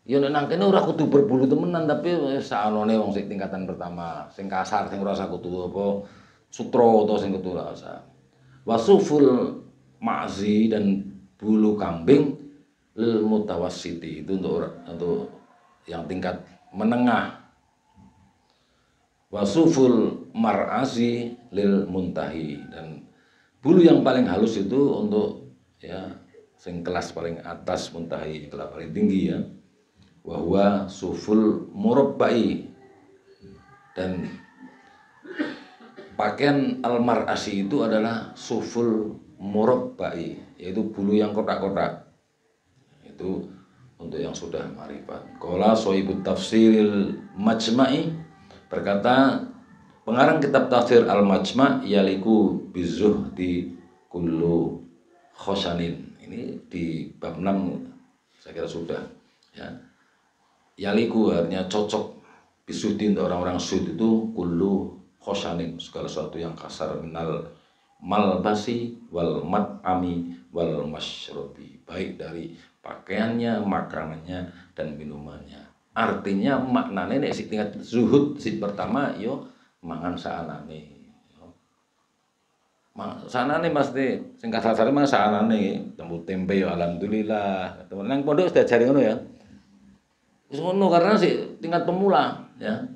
ya nek nang kene ora kudu berbulu temenan, tapi saanone wong sing tingkatan pertama, sing kasar, sing ora usah kudu apa sutra atau sing kudu ora usah. Wasuful ma'zi, dan bulu kambing lil mutawassiti, itu untuk yang tingkat menengah. Wasuful mar'asi lil muntahi, dan bulu yang paling halus itu untuk ya sing kelas paling atas, muntahi kelas paling tinggi ya. Wa huwa suful murabba'i, dan pakaian al-mar'asi itu adalah suful murabba'i, yaitu bulu yang kotak-kotak. Itu untuk yang sudah marifat. Qala shahibut tafsiril majma'i, berkata pengarang kitab tafsir al-majma', yaliku bizuhdi kullu khosanin. Ini di bab 6 saya kira sudah ya. Yaliku artinya cocok, bizuhdi untuk orang-orang zuhud itu kullu khosanin, segala sesuatu yang kasar, minal malbasi wal mat'ami wal masyrubi, baik dari pakaiannya, makanannya, dan minumannya. Artinya maknanya nek si tingkat zuhud si pertama yo mangan saanane. Saanane mesti sing kasar-kasar mangan saanane, temu tempe yo alhamdulillah. Temen nang pondok sudah jare ngono ya. Wis ngono karena si tingkat pemula ya.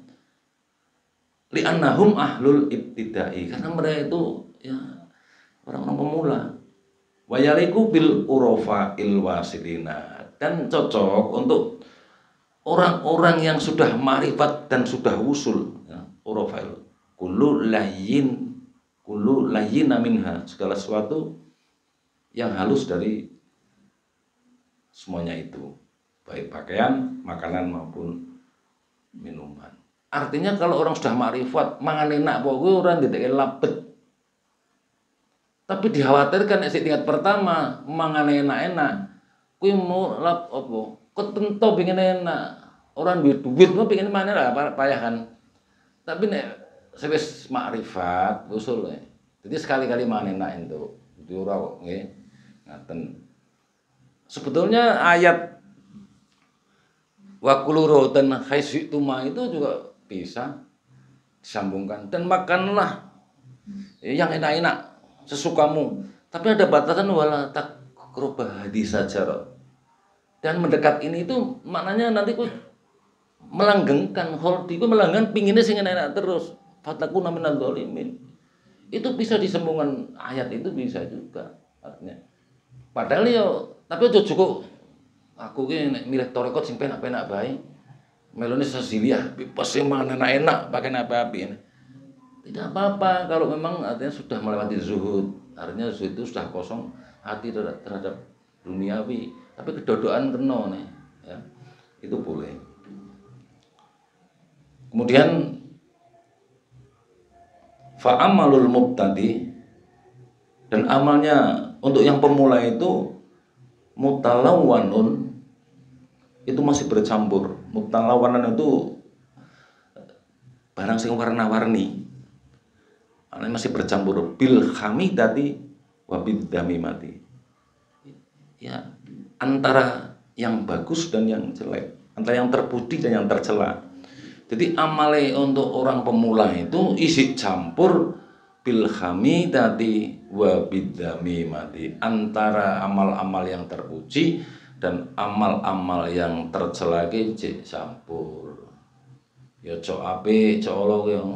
Li annahum ahlul ibtidai, karena mereka itu ya orang-orang pemula. Wa yaliku bil urofa il wasilina, dan cocok untuk orang-orang yang sudah marifat dan sudah wusul ya. Urofail kullu layyina minha, segala sesuatu yang halus dari semuanya itu, baik pakaian, makanan maupun minuman. Artinya kalau orang sudah marifat mangan enak pokoknya orang tidak labet. Tapi dikhawatirkan nek tingkat pertama mangan enak-enak kuwi mau lap apa? Ketento pengen enak, orang duit mau pengen mana lah payah kan. Tapi nek wis makrifat usul ya. Jadi sekali-kali mangan enak itu ora kok nggih. Ngaten. Sebetulnya ayat wa kuluru dan haisituma itu juga bisa disambungkan, dan makanlah yang enak-enak sesukamu. Tapi ada batasan, wala taqrabah hadisajara. Dan mendekat ini itu maknanya nanti ku melanggengkan, holdi ku melanggengkan pinginnya sing enak terus. Fatakuna minal dzalimin. Itu bisa disambungkan ayat, itu bisa juga artinya. Padahal ya tapi aja cukup aku ki nek milih torekot sing penak-penak bae. Melone sesiliah, pas sing mangan enak-enak pakai apa-apa. Tidak apa-apa kalau memang artinya sudah melewati zuhud. Artinya zuhud itu sudah kosong hati terhadap duniawi, tapi kedodokan kena nih ya. Itu boleh. Kemudian fa'amalul mubtadi, dan amalnya untuk yang pemula itu mutalawwanun, itu masih bercampur. Mutalawwanan itu barang sing warna-warni, masih bercampur bil hamidati wa bid damimati, ya antara yang bagus dan yang jelek, antara yang terpuji dan yang tercela. Jadi amale untuk orang pemula itu isi campur bil hamidati wa bid damimati, antara amal-amal yang terpuji dan amal-amal yang tercela ki campur. Ya cok apik, cok ala yang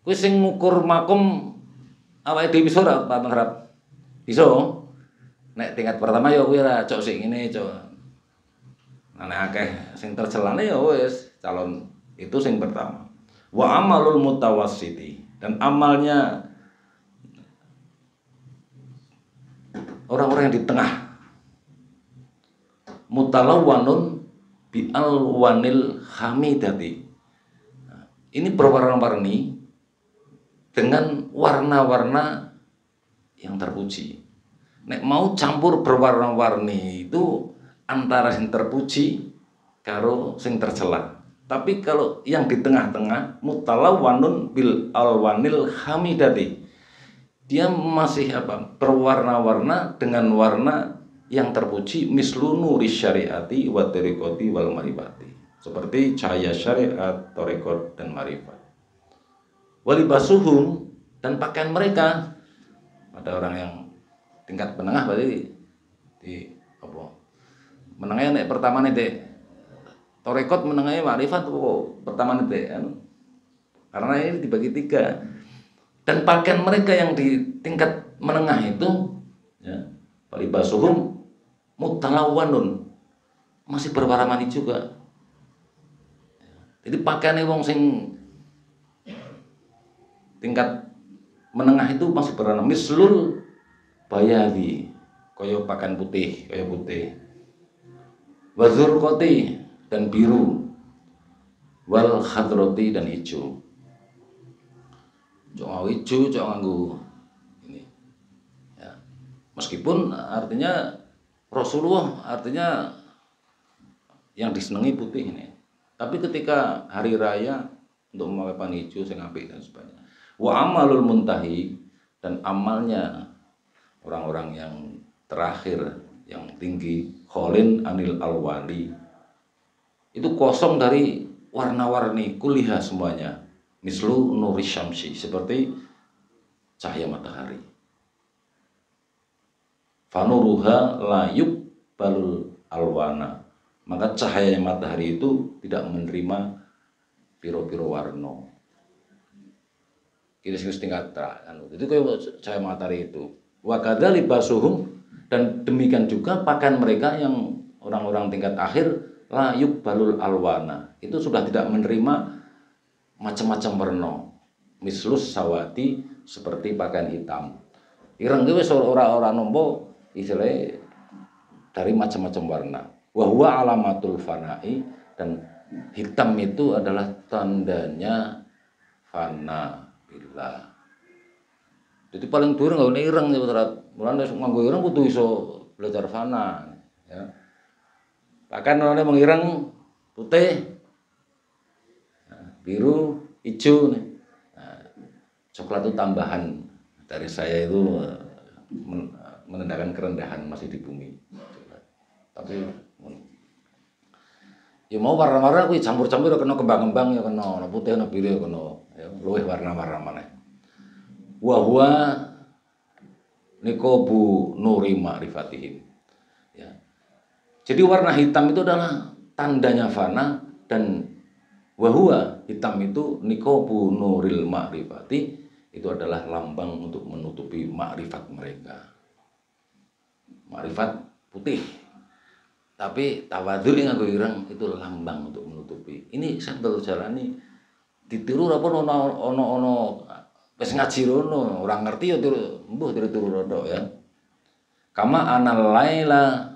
Kowe sing ngukur makom awake dhewe iso ora Pak Mengharap? Iso. Nek tingkat pertama ya kowe ora cok sing ngene, cok. Nek akeh sing tercelane ya wis calon itu sing pertama. Wa amalul mutawassiti, dan amalnya orang-orang yang di tengah. Mutalawwanun bi alwanil hamidati. Ini berwarna-warni dengan warna-warna yang terpuji. Nek mau campur berwarna-warni itu antara sing terpuji karo sing tercela. Tapi kalau yang di tengah-tengah mutalawwanun bil alwanil hamidati, dia masih apa? Berwarna-warna dengan warna yang terpuji, mislu nuri syariati wa tariqati wal marifati. Seperti cahaya syariat, tarekat dan marifat. Walibasuhum, dan pakaian mereka pada orang yang tingkat menengah berarti di apa? Menengahnya nek pertama nih tarekat, menengahnya marifat pertama nih kan. Karena ini dibagi 3. Dan pakaian mereka yang di tingkat menengah itu ya, walibasuhum mutalawwanun, masih berwarna-warni juga. Jadi pakaiannya wong sing tingkat menengah itu masih berwarna mislul bayadi, kaya pakaian putih, kaya putih. Wazurqati, dan biru. Wal khadrati, dan hijau. Cok nganggo hijau, cok nganggo ini. Ya. Meskipun artinya Rasulullah artinya yang disenangi putih ini. Tapi ketika hari raya untuk memakai pakaian hijau sing apik dan sebagainya. Wa amalul muntahi, dan amalnya orang-orang yang terakhir yang tinggi, kholin anil alwali, itu kosong dari warna-warni kuliah semuanya, mislu nuri syamsi, seperti cahaya matahari. Fanuruha layuk balul alwana, maka cahaya matahari itu tidak menerima piro-piro warna. Kita tingkat anu. Itu kayak cahaya matahari itu. Wa kadzal libasuhum, dan demikian juga pakaian mereka yang orang-orang tingkat akhir layuk balul alwana, itu sudah tidak menerima macam-macam warna. Mislus sawati, seperti pakaian hitam. Ireng wis ora nombo istilahnya dari macam-macam warna. Wa huwa alamatul fanai, dan hitam itu adalah tandanya fana billah. Jadi paling dhuwur nggone ireng ya Putra. Mulane nganggo ireng kudu iso belajar fana ya. Bahkan orang mengireng putih, biru, hijau. Nah, coklat itu tambahan dari saya, itu menandakan kerendahan masih di bumi. Tapi ya mau warna-warna kuwi campur-campur ya kena kembang-kembang ya kena, putih ana biru ya kena, ya luwih warna-warna maneh. Wa huwa niqabu nuri ma'rifatihim. Ya. Jadi warna hitam itu adalah tandanya fana, dan wa huwa, hitam itu niqabu nuril ma'rifati, itu adalah lambang untuk menutupi makrifat mereka. Makrifat putih. Tapi tawadhu yang nganggo ireng itu lambang untuk menutupi. Ini sambil jalani ditiru apa ono wis ngaji rono, ora ngerti ya tiru, mbuh tiru rodok ya. Kama anal laila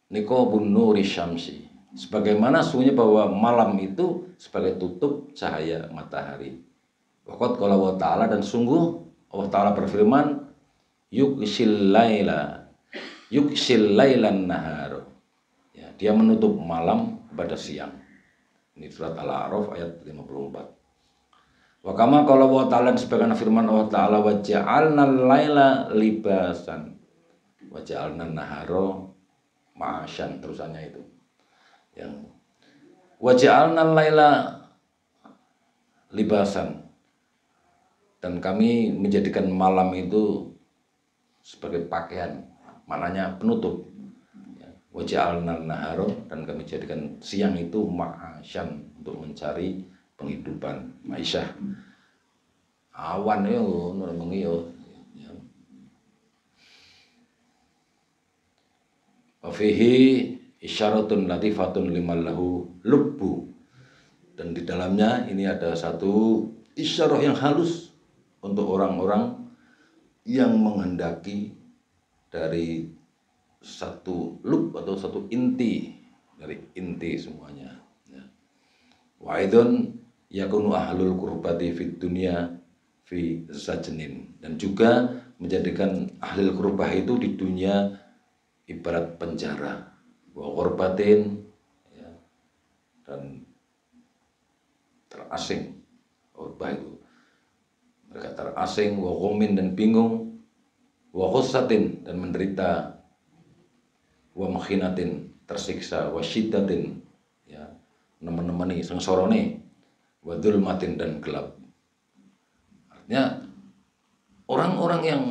niqabun nuri syamsi. Sebagaimana sungguhnya bahwa malam itu sebagai tutup cahaya matahari. Waqad qala wa ta'ala, dan sungguh Allah Ta'ala berfirman, yuksil lailan nahar. Ya, dia menutup malam pada siang. Ini surat Al-A'raf ayat 54. Wa kama qala wa ta'ala, sebagaimana firman Allah Ta'ala, wa ja'alna laila libasan wa ja'alna nahara ma'asyan, terusannya itu. Yang wa ja'alna laila libasan, dan kami menjadikan malam itu sebagai pakaian, maknanya penutup. Wa ja'alna nahara, dan kami jadikan siang itu ma'asyan, untuk mencari penghidupan, ma'isyah. awan yo ngono bengi yo. Wa fihi isyaratun latifatun liman lahu lubbu. Dan di dalamnya ini ada satu isyarah yang halus untuk orang-orang yang menghendaki dari satu lub atau satu inti dari inti semuanya. Wa aidon yakunu ahlul qurbati fid dunya fi sajnin, dan juga menjadikan ahlul qurbah itu di dunia ibarat penjara. Wa qurbatin ya, dan terasing. Qurbah itu mereka terasing, wa ghumin dan bingung, wa khussatin dan menderita, wa makhinatin tersiksa, wa syiddatin ya nemen-nemeni sengsorone, wa dzulmatin dan gelap. Artinya orang-orang yang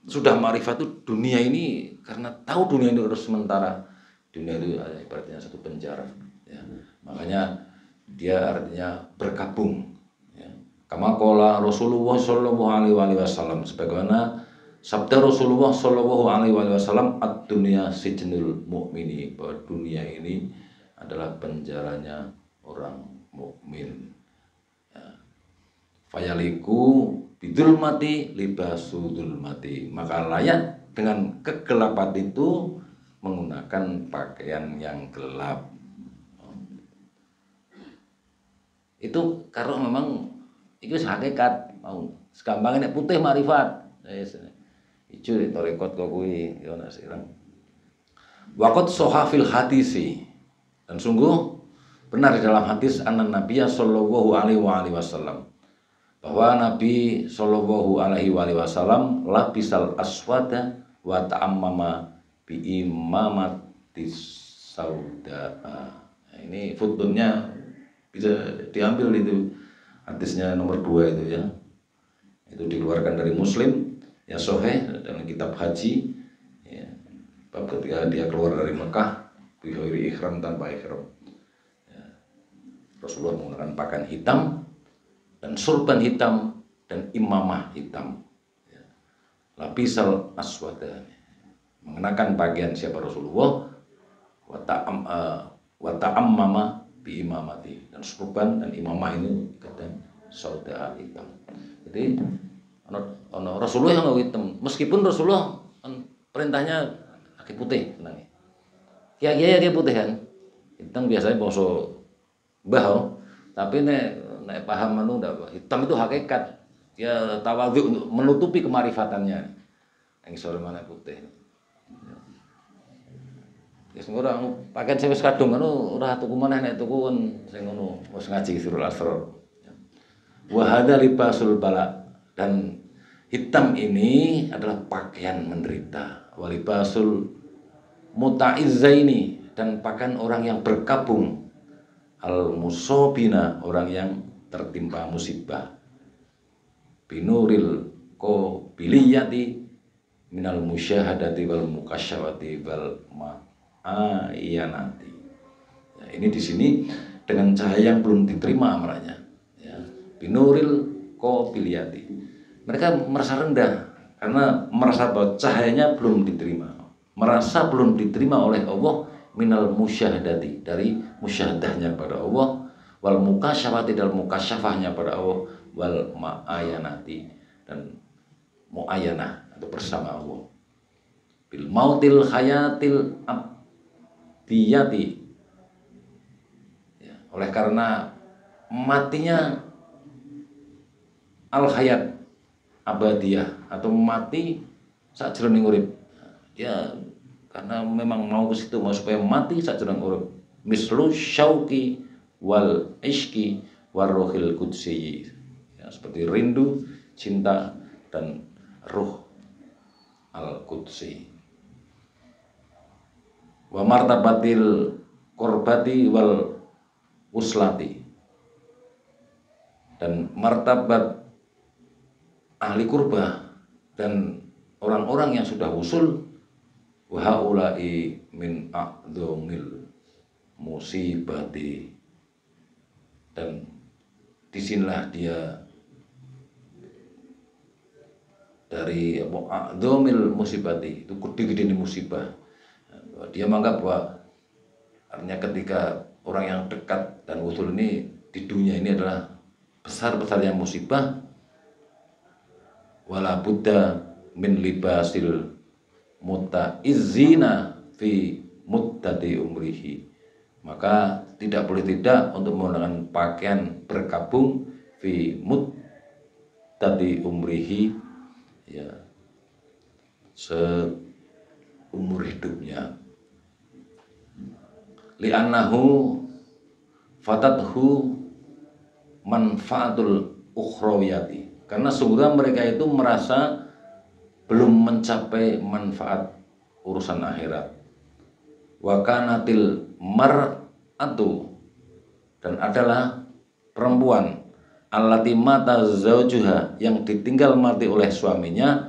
sudah ma'rifat itu dunia ini, karena tahu dunia itu harus sementara, dunia itu ibaratnya satu penjara ya. Makanya dia artinya berkabung ya. Kama qala Rasulullah sallallahu alaihi wasallam, sebagaimana sabda Rasulullah sallallahu alaihi wasallam, ad-dunya sijnul mu'mini, bahwa dunia ini adalah penjaranya orang mukmin ya. Fayaliku bidulmati libasudulmati, maka layak dengan kegelapan itu menggunakan pakaian yang gelap. Itu karena memang itu hakikat mau segampang nek putih marifat ijo tarekat kok kuwi ya ana sirang waqat sohafil hadisi, dan sungguh benar di dalam hadis anan Nabiya sallallahu alaihi wasallam, bahwa Nabi sallallahu alaihi wasallam labisal aswada wa ta'ammama bi imamatis sauda. Nah, ini fotonya bisa diambil itu hadisnya nomor 2 itu ya. Itu dikeluarkan dari Muslim ya, sahih dalam kitab haji ya. Bab ketika dia keluar dari Mekah bi ghairi ihram, tanpa ihram. Ya. Rasulullah menggunakan pakaian hitam dan surban hitam dan imamah hitam. Ya. Labisal aswada, mengenakan pakaian siapa Rasulullah, wa ta'ammama bi imamati, dan surban dan imamah ini kadang sauda hitam. Jadi ono Rasulullah yang nggak hitam, meskipun Rasulullah perintahnya kaki putih tenang. Ya putih kan, hitam biasanya bangsa mbah, tapi nek paham anu ndak, hitam itu hakikat ya tawadhu untuk menutupi kemarifatannya. Yang sore mana putih. Ya sing ora pakaian sing wis kadung anu ora tuku maneh, nek tuku kon sing ngono wis ngaji surul asrar. Wa hadza libasul bala, dan hitam ini adalah pakaian menderita. Wa libasul muta'izzaini, dan pakaian orang yang berkabung, al musobina, orang yang tertimpa musibah, binuril qabiliyati minal musyahadati wal mukasyawati wal ma'ayanati. Ya, ini di sini dengan cahaya yang belum diterima amaranya ya. Binuril qabiliyati, mereka merasa rendah karena merasa bahwa cahayanya belum diterima, merasa belum diterima oleh Allah, minal musyahadati, dari musyahadahnya pada Allah, wal mukasyafati, dan mukasyafahnya pada Allah, wal ma'ayanati, dan mu'ayanah atau bersama Allah, bil mautil hayatil abdiyati ya, oleh karena matinya al hayat abadiyah, atau mati saat jroning urip ya, karena memang mau ke situ, mau supaya mati saat jroning urip, mislu syauqi wal ishqi warrohil qudsi ya, seperti rindu, cinta, dan ruh al-qudsi. Wa martabatil qurbati wal uslati, dan martabat ahli kurbah dan orang-orang yang sudah usul, wa haula'i min a'dzamil musibati, dan disinilah dia dari a'dzamil musibati, itu gede-gede musibah. Dia menganggap bahwa artinya ketika orang yang dekat dan usul ini di dunia ini adalah besar-besarnya musibah, wala buddha min libasil mutaizzina fi muddati umrihi, maka tidak boleh tidak untuk menggunakan pakaian berkabung fi muddati umrihi, ya, seumur hidupnya. Li'annahu fatathu manfaatul ukhrawiyati, karena sungguhnya mereka itu merasa belum mencapai manfaat urusan akhirat. Wa kanatil mar'atu, dan adalah perempuan allati mata zaujuha, yang ditinggal mati oleh suaminya,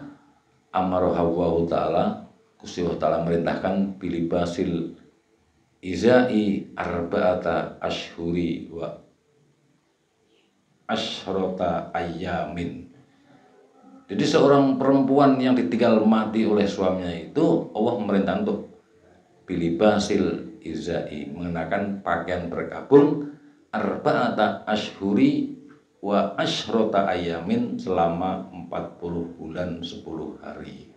amaraha wa ta'ala, Gusti Allah Ta'ala merintahkan bilibasil izai arba'ata ashhuri wa ashrota ayyamin. Jadi seorang perempuan yang ditinggal mati oleh suaminya itu Allah memerintah untuk bilibasil izai, mengenakan pakaian berkabung, arba'ata ashhuri wa ashrota ayyamin, selama 40 bulan 10 hari.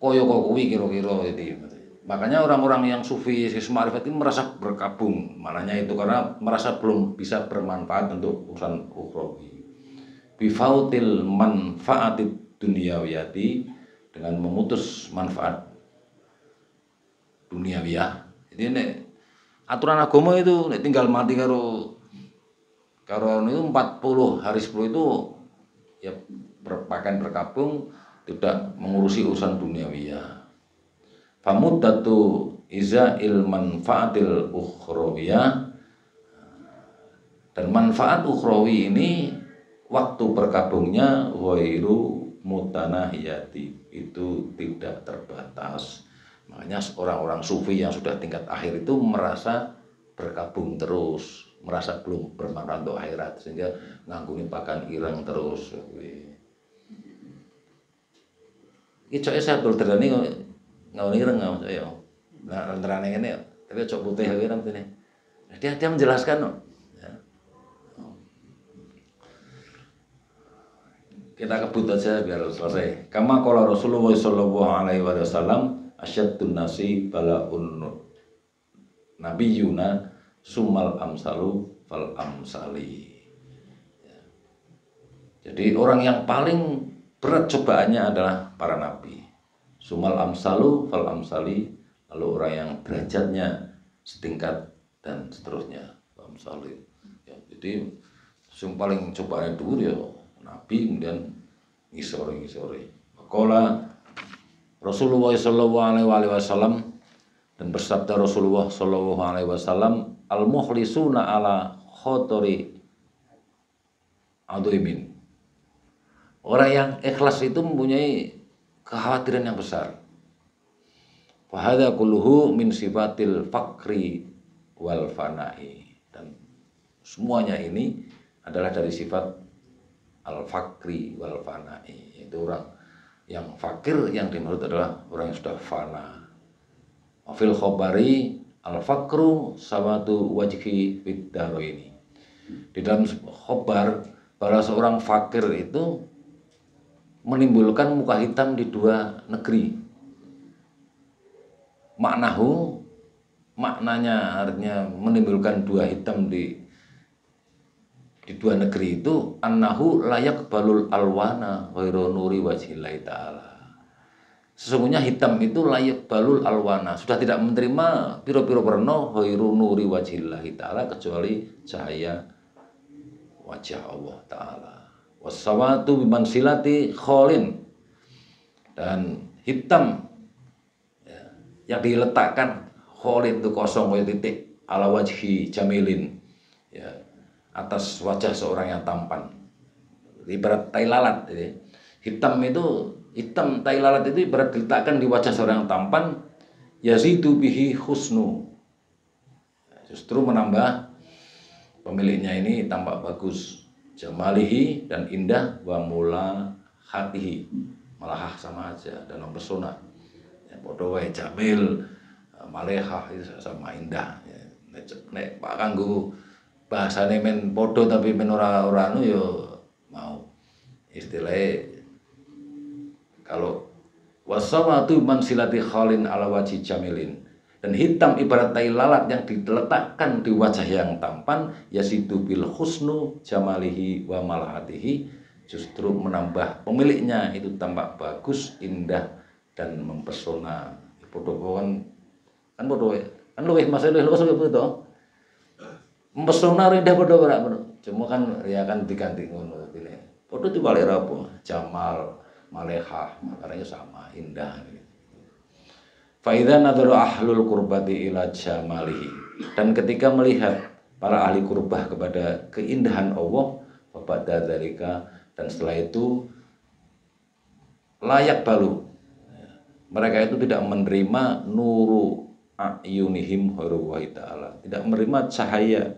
Koyo kok kuwi kira-kira itu. Makanya orang-orang yang sufi ma'rifat ini merasa berkabung, maknanya itu karena merasa belum bisa bermanfaat untuk urusan ukhrawi. Bifautil manfaatid dunyawiyati, dengan memutus manfaat duniawiyah. Jadi nek aturan agama itu nek tinggal mati karo itu 40 hari 10 itu ya berpakaian berkabung, tidak mengurusi urusan duniawiyah. Famuddatu iza'il manfaatil ukhrawiyah, dan manfaat ukhrawi ini waktu berkabungnya ghairu mutanahiyati, itu tidak terbatas. Makanya orang-orang sufi yang sudah tingkat akhir itu merasa berkabung terus, merasa belum bermanfaat untuk akhirat, sehingga ngangguni pakaian ireng terus. Iki cok saya berderani ngawuni ireng nggak saya. Nah, terane ngene tapi cok putih kuwi namanya. Dia menjelaskan no. Ya. Kita kebut aja biar selesai. Kama qala Rasulullah sallallahu alaihi wasallam, asyaddun nasi bala'un nabiyuna summal amsalu fal amsali. Ya. Jadi orang yang paling berat cobaannya adalah para nabi. Sumal amsalu fal amsali, lalu orang yang derajatnya setingkat dan seterusnya. Amsali. Ya, jadi yang paling cobaannya dulu ya nabi, kemudian ngisore. Maka Rasulullah sallallahu alaihi wasallam, dan bersabda Rasulullah sallallahu alaihi wasallam, al mukhlisuna ala khotori aduimin. Orang yang ikhlas itu mempunyai kekhawatiran yang besar. Fahadha kulluhu min sifatil fakri wal fana'i, dan semuanya ini adalah dari sifat al fakri wal fana'i, yaitu orang yang fakir, yang dimaksud adalah orang yang sudah fana. Fil khobari al fakru sawatu wajhi fid daraini. Di dalam khobar, bahwa seorang fakir itu menimbulkan muka hitam di dua negeri. Maknanya artinya menimbulkan dua hitam di dua negeri itu, annahu layak balul alwana ghairu nuri wajhillahi ta'ala. Sesungguhnya hitam itu layak balul alwana, sudah tidak menerima piro-piro warna ghairu nuri wajhillahi ta'ala, kecuali cahaya wajah Allah Ta'ala. Wasawatu bimansilati kholin, dan hitam ya, yang diletakkan kholin itu kosong, titik, ala wajhi jamilin, ya, atas wajah seorang yang tampan, ibarat tai lalat. Jadi, hitam tai lalat itu ibarat diletakkan di wajah seorang yang tampan, yazidu bihi husnu, justru menambah pemiliknya ini tampak bagus, jamalihi, dan indah, wa mula hatihi, malah sama aja dan mempesona. Ya, podo wae jamil, malehah itu sama indah. Ya, nek Pak kanggo bahasane men podo tapi men ora anu yo mau istilahnya kalau wasawatu mansilati khalin ala wajhi jamilin, dan hitam ibarat tai lalat yang diletakkan di wajah yang tampan, yasidu bil husnu jamalihi wa malahatihi, justru menambah pemiliknya itu tampak bagus, indah dan mempesona. Podo kan podo kan luwih mas luwih itu mempesona indah podo ora cuma kan ya kan diganti ngono ini podo dibalik apa jamal malehah makanya sama indah. Faidha nadharu ahlul qurbati ila jamalihi, dan ketika melihat para ahli kurbah kepada keindahan Allah, babada dzalika, dan setelah itu layak balu, mereka itu tidak menerima nuru ayunihim haruwahi ta'ala, tidak menerima cahaya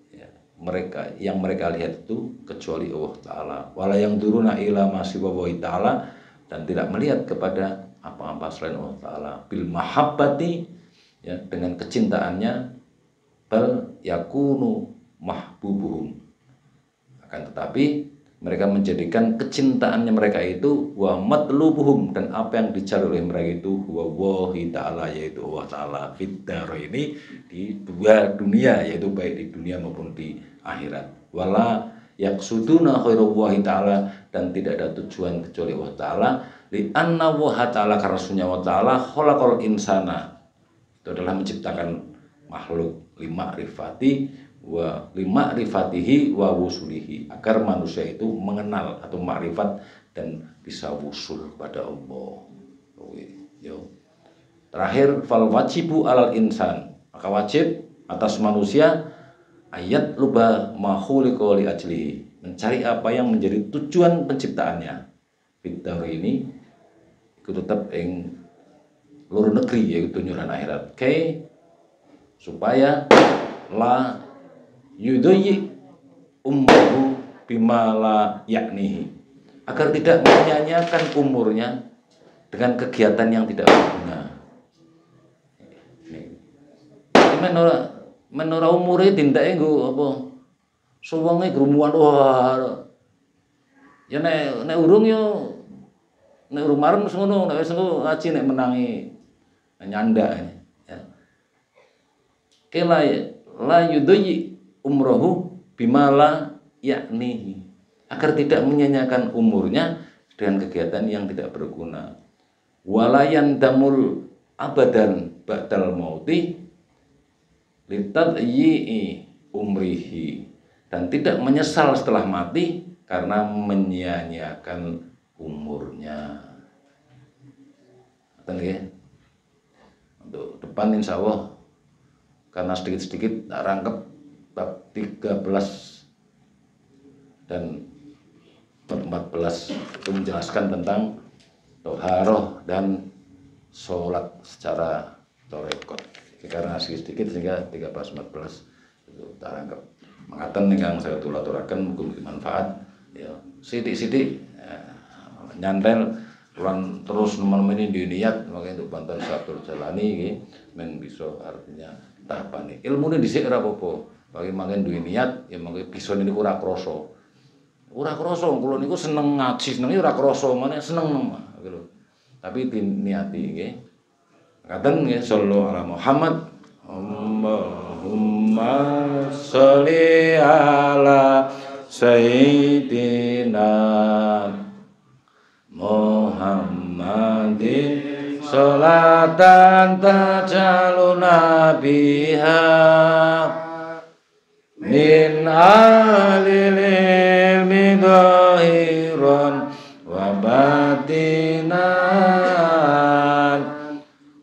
ya, mereka yang mereka lihat itu kecuali Allah Ta'ala, wala yang duruna ila masiwawahi ta'ala, dan tidak melihat kepada apa-apa selain Allah Ta'ala, bil mahabbati ya, dengan kecintaannya, bal yakunu mahbubuhum, akan tetapi mereka menjadikan kecintaannya mereka itu wa matlubuhum, dan apa yang dicari oleh mereka itu wa wahi ta'ala, yaitu Allah Ta'ala fiddar ini di dua dunia, yaitu baik di dunia maupun di akhirat. Wala yaksuduna khairullahi ta'ala, dan tidak ada tujuan kecuali Allah Ta'ala, li anna wa ta'ala, karena sunya wa ta'ala khalaqal insana, itu adalah menciptakan makhluk lima rifati wa lima rifatihi wa wusulihi, agar manusia itu mengenal atau makrifat dan bisa wusul kepada Allah. Yo. Terakhir fal wajibu alal insan, maka wajib atas manusia ayat luba makhuliqa li ajlihi, mencari apa yang menjadi tujuan penciptaannya. Fiddar ini itu tetap ing luar negeri, yaitu dunia dan akhirat. Supaya la yudhoyi umruhu bimala yaknihi, agar tidak menyanyiakan umurnya dengan kegiatan yang tidak berguna. Menora umure tindake nggo apa? Suwenge grumuan wah. Ya nek urung yo nek urung marem wis ngono, nek wis ngono ngaji nek menangi nyandak ya. Kela la yudhoyi umrohu bimala yaknihi, agar tidak menyanyiakan umurnya dengan kegiatan yang tidak berguna. Walayan damul abadan ba'dal mauti litadyi'i umrihi, dan tidak menyesal setelah mati karena menyia-nyiakan umurnya. Untuk depan insya Allah, karena sedikit-sedikit tak rangkep bab 13 dan bab 14 itu menjelaskan tentang toharoh dan sholat secara torekot. Karena sedikit sehingga 13-14 itu tak rangkep. Mengatakan yang saya tulaturakan mungkin bermanfaat. Ya, sidik-sidik nyantel ulang terus nemen-nemen di niat, makanya untuk bantuan Sabtul Jalani ini men bisa artinya tahapan ini. Ilmu ini dhisik ora apa-apa. Bagi makin duwe niat, ya mangke bisa niku ora krasa. Ora krasa, kula niku seneng ngaji, seneng ora krasa, meneh seneng gitu. Tapi diniati nggih. Ngaten nggih, sallallahu ala Muhammad. Allahumma sholli ala sayyidina Muhammadin sholatan tajaluna biha min alil ilmi dhahiran wa batinan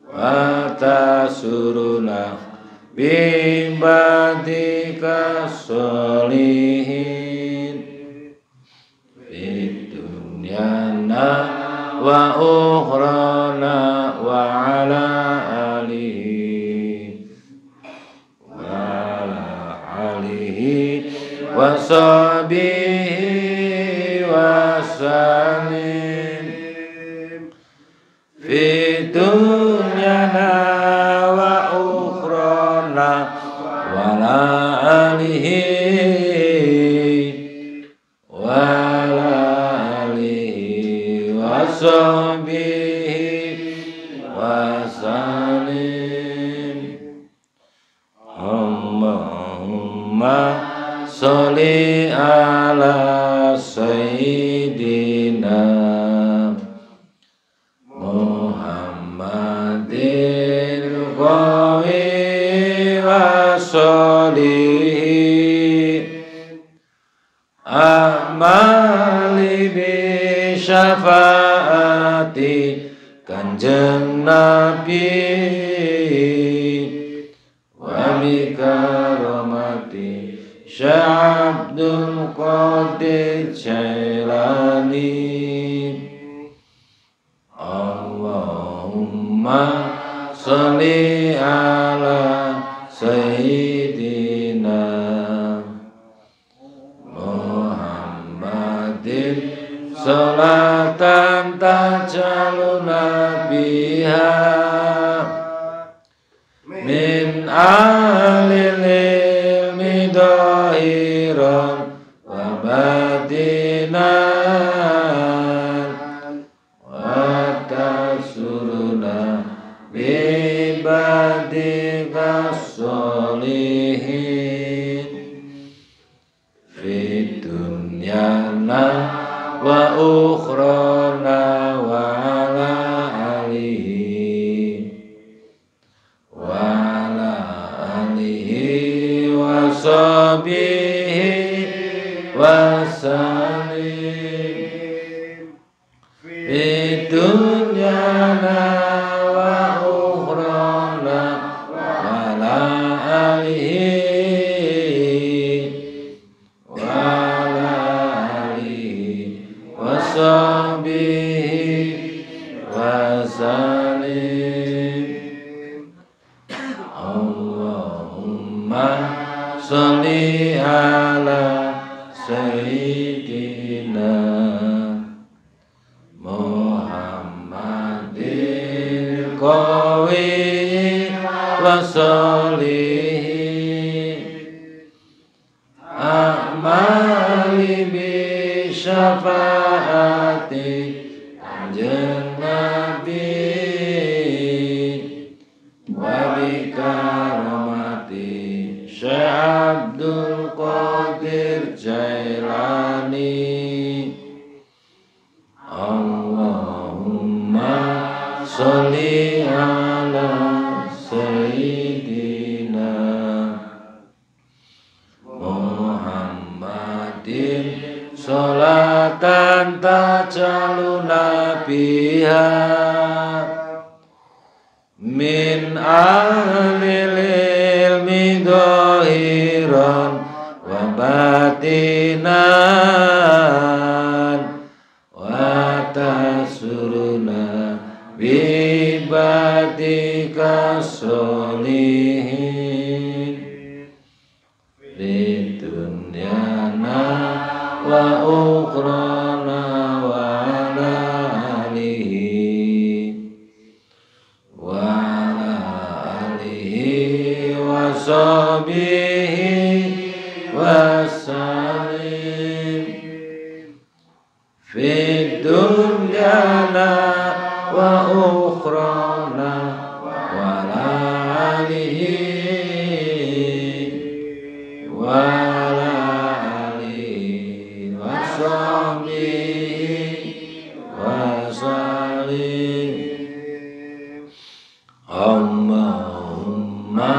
wa tasuruna bibadika sholihin fid dunyana wa ukhrana wa ala alihi wa sahbihi wa sallim. alihi wa ala alihi wa sahbihi wa salim. Allahumma sholli ala sayyidina Muhammadil qawi wa sholihi amali bi syafaati Kanjeng Nabi wa bi karamati Syekh Abdul Qadir Jailani. Allahumma sholli ala sayyidina Muhammadin sholatan tajaluna biha min alil ilmi dhahiran wa batinan wa tasuruna bi ibadika sholihin fi dunyana wa ukhrana wa ala alihi wa ala alihi wa sahbihi wa salim fi dunyana wa ukhrana wa ala alihi wa ala alihi wa sahbihi wa salim. Allahumma sholli ala sayyidina Muhammadil qawi wa sholihi amali bi syafaati Kanjeng Nabi wa bi karamati Syekh Abdul Qadir Jailani. Allahumma sholli ala sayyidina Muhammadin sholatan tajaluna biha min alil ilmi dhahiran wa batinan wa tasuruna bi ibadika sholihin fi dunyana wa ukhrana wa ala alihi wa ala alihi wa sahbihi wa salim fi dunyana wa ukhrana wa ala alihi wa ala alihi wa sahbihi wa salim. Allahumma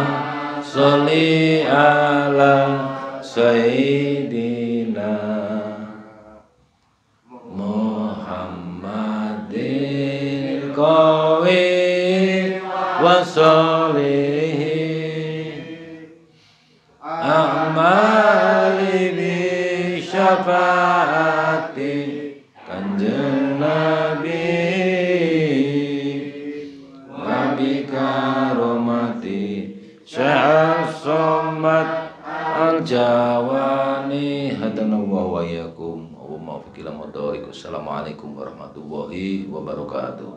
sholli ala sayyidina Muhammadil qawi wa sholihi amali bi syafaati Kanjeng Nabi wa bi karamati Syekh Somad Al-Jawani hadanallahu wa iyyakum. Assalamualaikum warahmatullahi wabarakatuh.